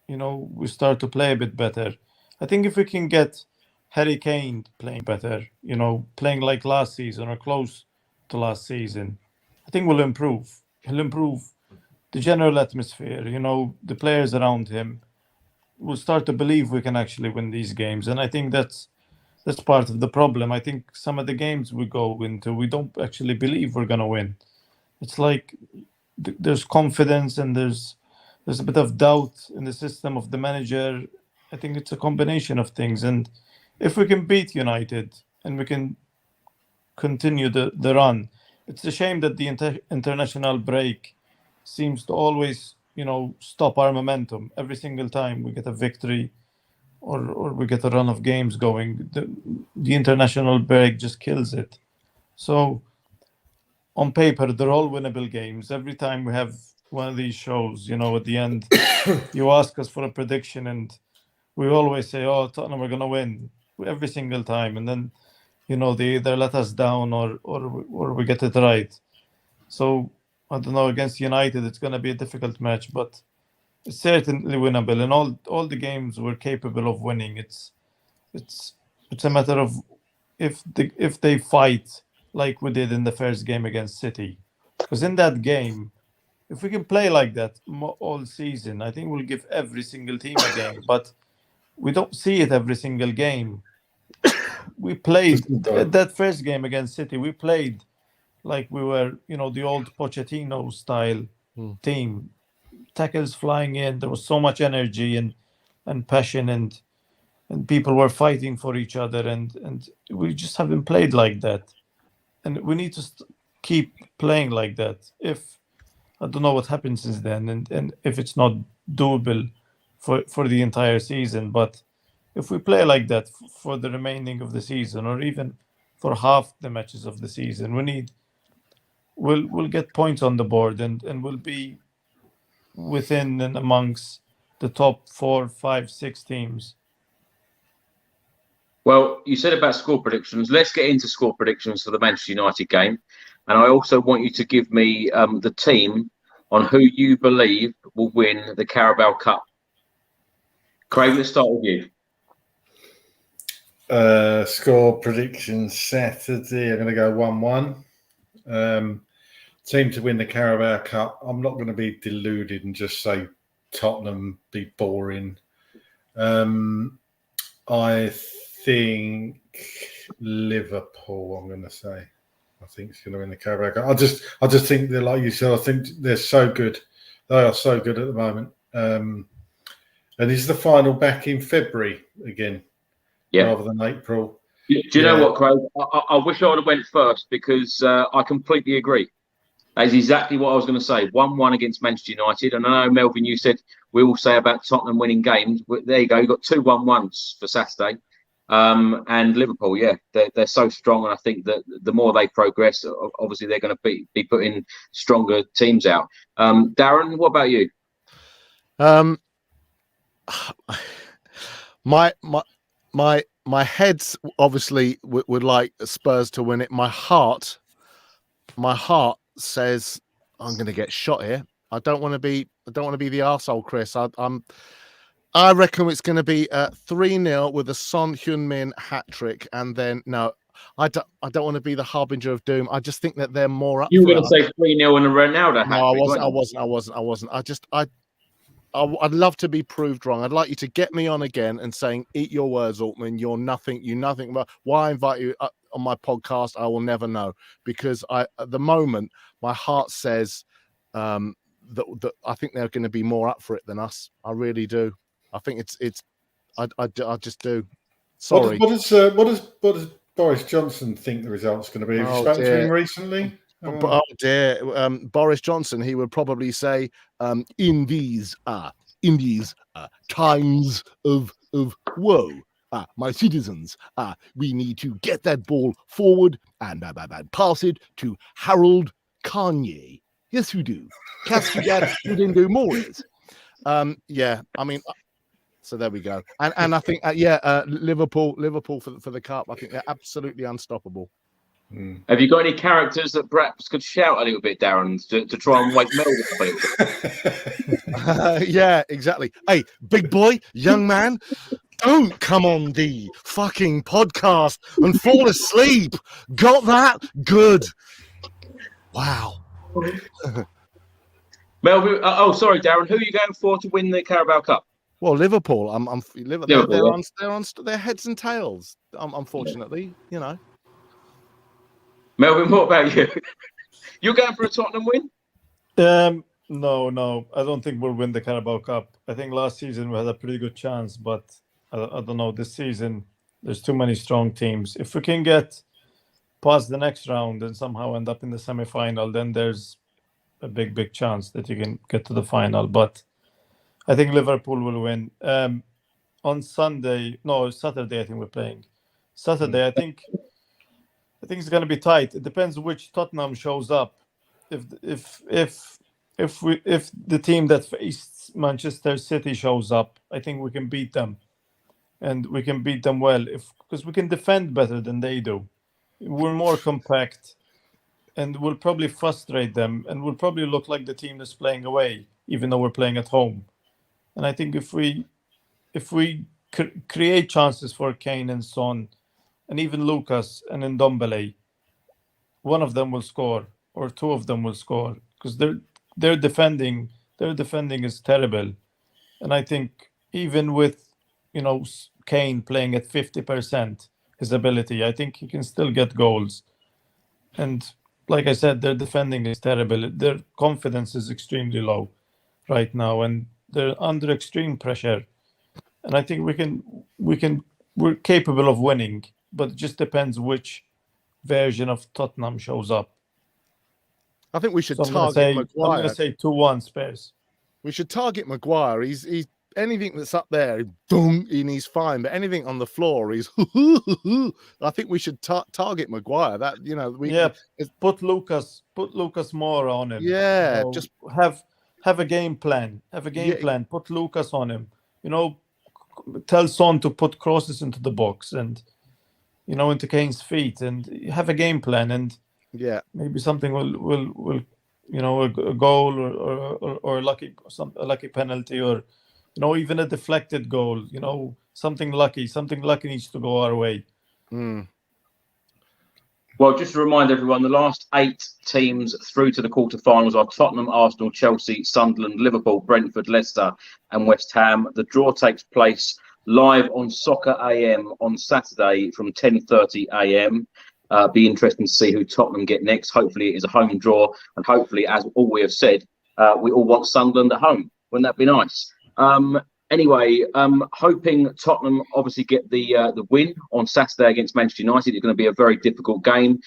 you know, we start to play a bit better. I think if we can get Harry Kane playing better, you know, playing like last season or close to last season, I think we'll improve. He'll improve the general atmosphere, you know, the players around him will start to believe we can actually win these games. And I think that's part of the problem. I think some of the games we go into, we don't actually believe we're going to win. It's like there's confidence and there's a bit of doubt in the system of the manager. I think it's a combination of things. And if we can beat United and we can continue the run, it's a shame that the international break seems to always, you know, stop our momentum. Every single time we get a victory or we get a run of games going, the international break just kills it. So on paper, they're all winnable games. Every time we have one of these shows, you know, at the end, you ask us for a prediction and we always say, oh, Tottenham are going to win every single time. And then, you know, they either let us down or we get it right. So, I don't know, against United, it's going to be a difficult match, but it's certainly winnable. And all the games we're capable of winning. It's a matter of if they fight like we did in the first game against City. Because in that game, if we can play like that all season, I think we'll give every single team a game. But we don't see it every single game. We played that first game against City. We played like we were, you know, the old Pochettino style team. Tackles flying in. There was so much energy and passion and people were fighting for each other. And we just haven't played like that. And we need to keep playing like that. If I don't know what happens since then, and if it's not doable for the entire season, but if we play like that for the remaining of the season, or even for half the matches of the season, we'll get points on the board, and we'll be within and amongst the top 4, 5, 6 teams. Well, you said about score predictions. Let's get into score predictions for the Manchester United game. And I also want you to give me the team on who you believe will win the Carabao Cup. Craig, let's start with you. Score predictions Saturday. I'm going to go 1-1. team to win the Carabao Cup. I'm not going to be deluded and just say Tottenham be boring. I think Liverpool. I'm going to say. I think it's going to win the Carabao Cup. I just think they're, like you said. I think they're so good. They are so good at the moment. And is the final back in February again, rather than April? Do you know what, Craig? I wish I would have went first because I completely agree. That's exactly what I was going to say. 1-1 against Manchester United. And I know, Melvin, you said we all say about Tottenham winning games. But there you go. You've got 2 1-1s for Saturday. And Liverpool, they're so strong. And I think that the more they progress, obviously they're going to be putting stronger teams out. Darren, what about you? My head's obviously would like Spurs to win it. My heart says I'm going to get shot here. I don't want to be the arsehole, Chris. I reckon it's going to be 3-0 with a Son Heung-min hat trick, and then I don't want to be the harbinger of doom. I just think that they're more up. You were going to say 3-0 and a Ronaldo hat trick. No, I wasn't. I'd love to be proved wrong. I'd like you to get me on again and saying, "Eat your words, Altman. You're nothing. You nothing." But why invite you on my podcast? I will never know, because at the moment my heart says that I think they're going to be more up for it than us. I really do. I think I just do. Sorry. What does Boris Johnson think the result's going to be? Have you spoken to him recently? Oh dear, Boris Johnson. He would probably say, "In these times of woe, my citizens, we need to get that ball forward and pass it to Harold Kanye. Yes, we do. Castigat Udindo Mores." I mean. So there we go, and I think Liverpool for the cup. I think they're absolutely unstoppable. Have you got any characters that perhaps could shout a little bit, Darren, to try and wake Melvin up a little bit? Yeah, exactly. Hey, big boy, young man, don't come on the fucking podcast and fall asleep. Got that? Good. Wow. Melvin, sorry, Darren. Who are you going for to win the Carabao Cup? Well, Liverpool. They're on their heads and tails. Unfortunately, Melvin, what about you? You're going for a Tottenham win? No. I don't think we'll win the Carabao Cup. I think last season we had a pretty good chance, but I don't know. This season, there's too many strong teams. If we can get past the next round and somehow end up in the semi-final, then there's a big chance that you can get to the final. But I think Liverpool will win. On Saturday, I think we're playing. Saturday, I think it's going to be tight. It depends which Tottenham shows up. If the team that faced Manchester City shows up, I think we can beat them, and we can beat them well because we can defend better than they do. We're more compact, and we'll probably frustrate them, and we'll probably look like the team that's playing away, even though we're playing at home. And I think if we create chances for Kane and Son, and even Lucas and Ndombele, one of them will score or two of them will score, because their defending is terrible. And I think even with Kane playing at 50% his ability, I think he can still get goals. And like I said, their defending is terrible. Their confidence is extremely low right now, and they're under extreme pressure. And I think we're capable of winning, but it just depends which version of Tottenham shows up. I think we should target Maguire. I'm going to say 2-1 Spurs. We should target Maguire. He's anything that's up there, boom, and he's fine. But anything on the floor, he's. I think we should target Maguire. Put Lucas more on him. Yeah, just have a game plan. Plan. Put Lucas on him. Tell Son to put crosses into the box and into Kane's feet, and have a game plan. And maybe something will a goal or a lucky penalty, or even a deflected goal. Something lucky needs to go our way. What Well, just to remind everyone, the last 8 teams through to the quarterfinals are Tottenham, Arsenal, Chelsea, Sunderland, Liverpool, Brentford, Leicester and West Ham. The draw takes place live on Soccer AM on Saturday from 10:30 AM. Be interesting to see who Tottenham get next. Hopefully it is a home draw, and hopefully, as all we have said, we all want Sunderland at home. Wouldn't that be nice? Anyway, hoping Tottenham obviously get the win on Saturday against Manchester United. It's going to be a very difficult game.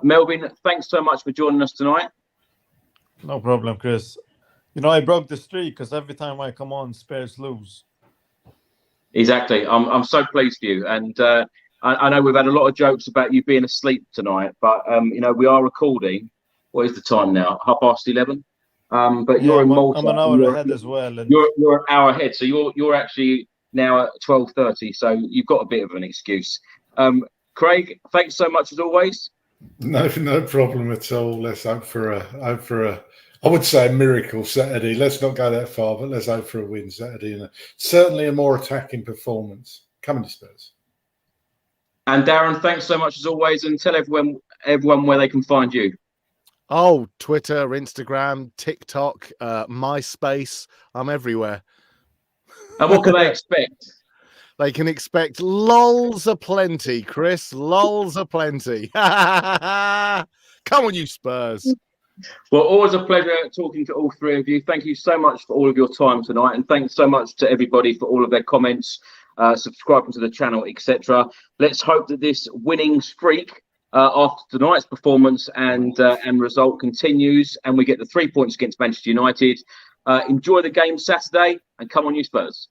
Melvin, thanks so much for joining us tonight. No problem, Chris. You know, I broke the streak because every time I come on, Spurs lose. Exactly. I'm so pleased for you. And I know we've had a lot of jokes about you being asleep tonight, but, you know, we are recording. What is the time now? 11:30? But you're in Malta. I'm an hour ahead as well. And you're an hour ahead, so you're actually now at 12:30. So you've got a bit of an excuse. Craig, thanks so much as always. No problem at all. Let's hope for a I would say a miracle Saturday. Let's not go that far, but let's hope for a win Saturday and certainly a more attacking performance. Coming to Spurs. And Darren, thanks so much as always, and tell everyone where they can find you. Oh, Twitter, Instagram, TikTok, MySpace. I'm everywhere. And what can they expect? They can expect lols aplenty, Chris. Lols aplenty. Come on, you Spurs. Well, always a pleasure talking to all three of you. Thank you so much for all of your time tonight, and thanks so much to everybody for all of their comments, subscribing to the channel, etc. Let's hope that this winning streak after tonight's performance and result continues, and we get the 3 points against Manchester United. Enjoy the game Saturday, and come on, you Spurs.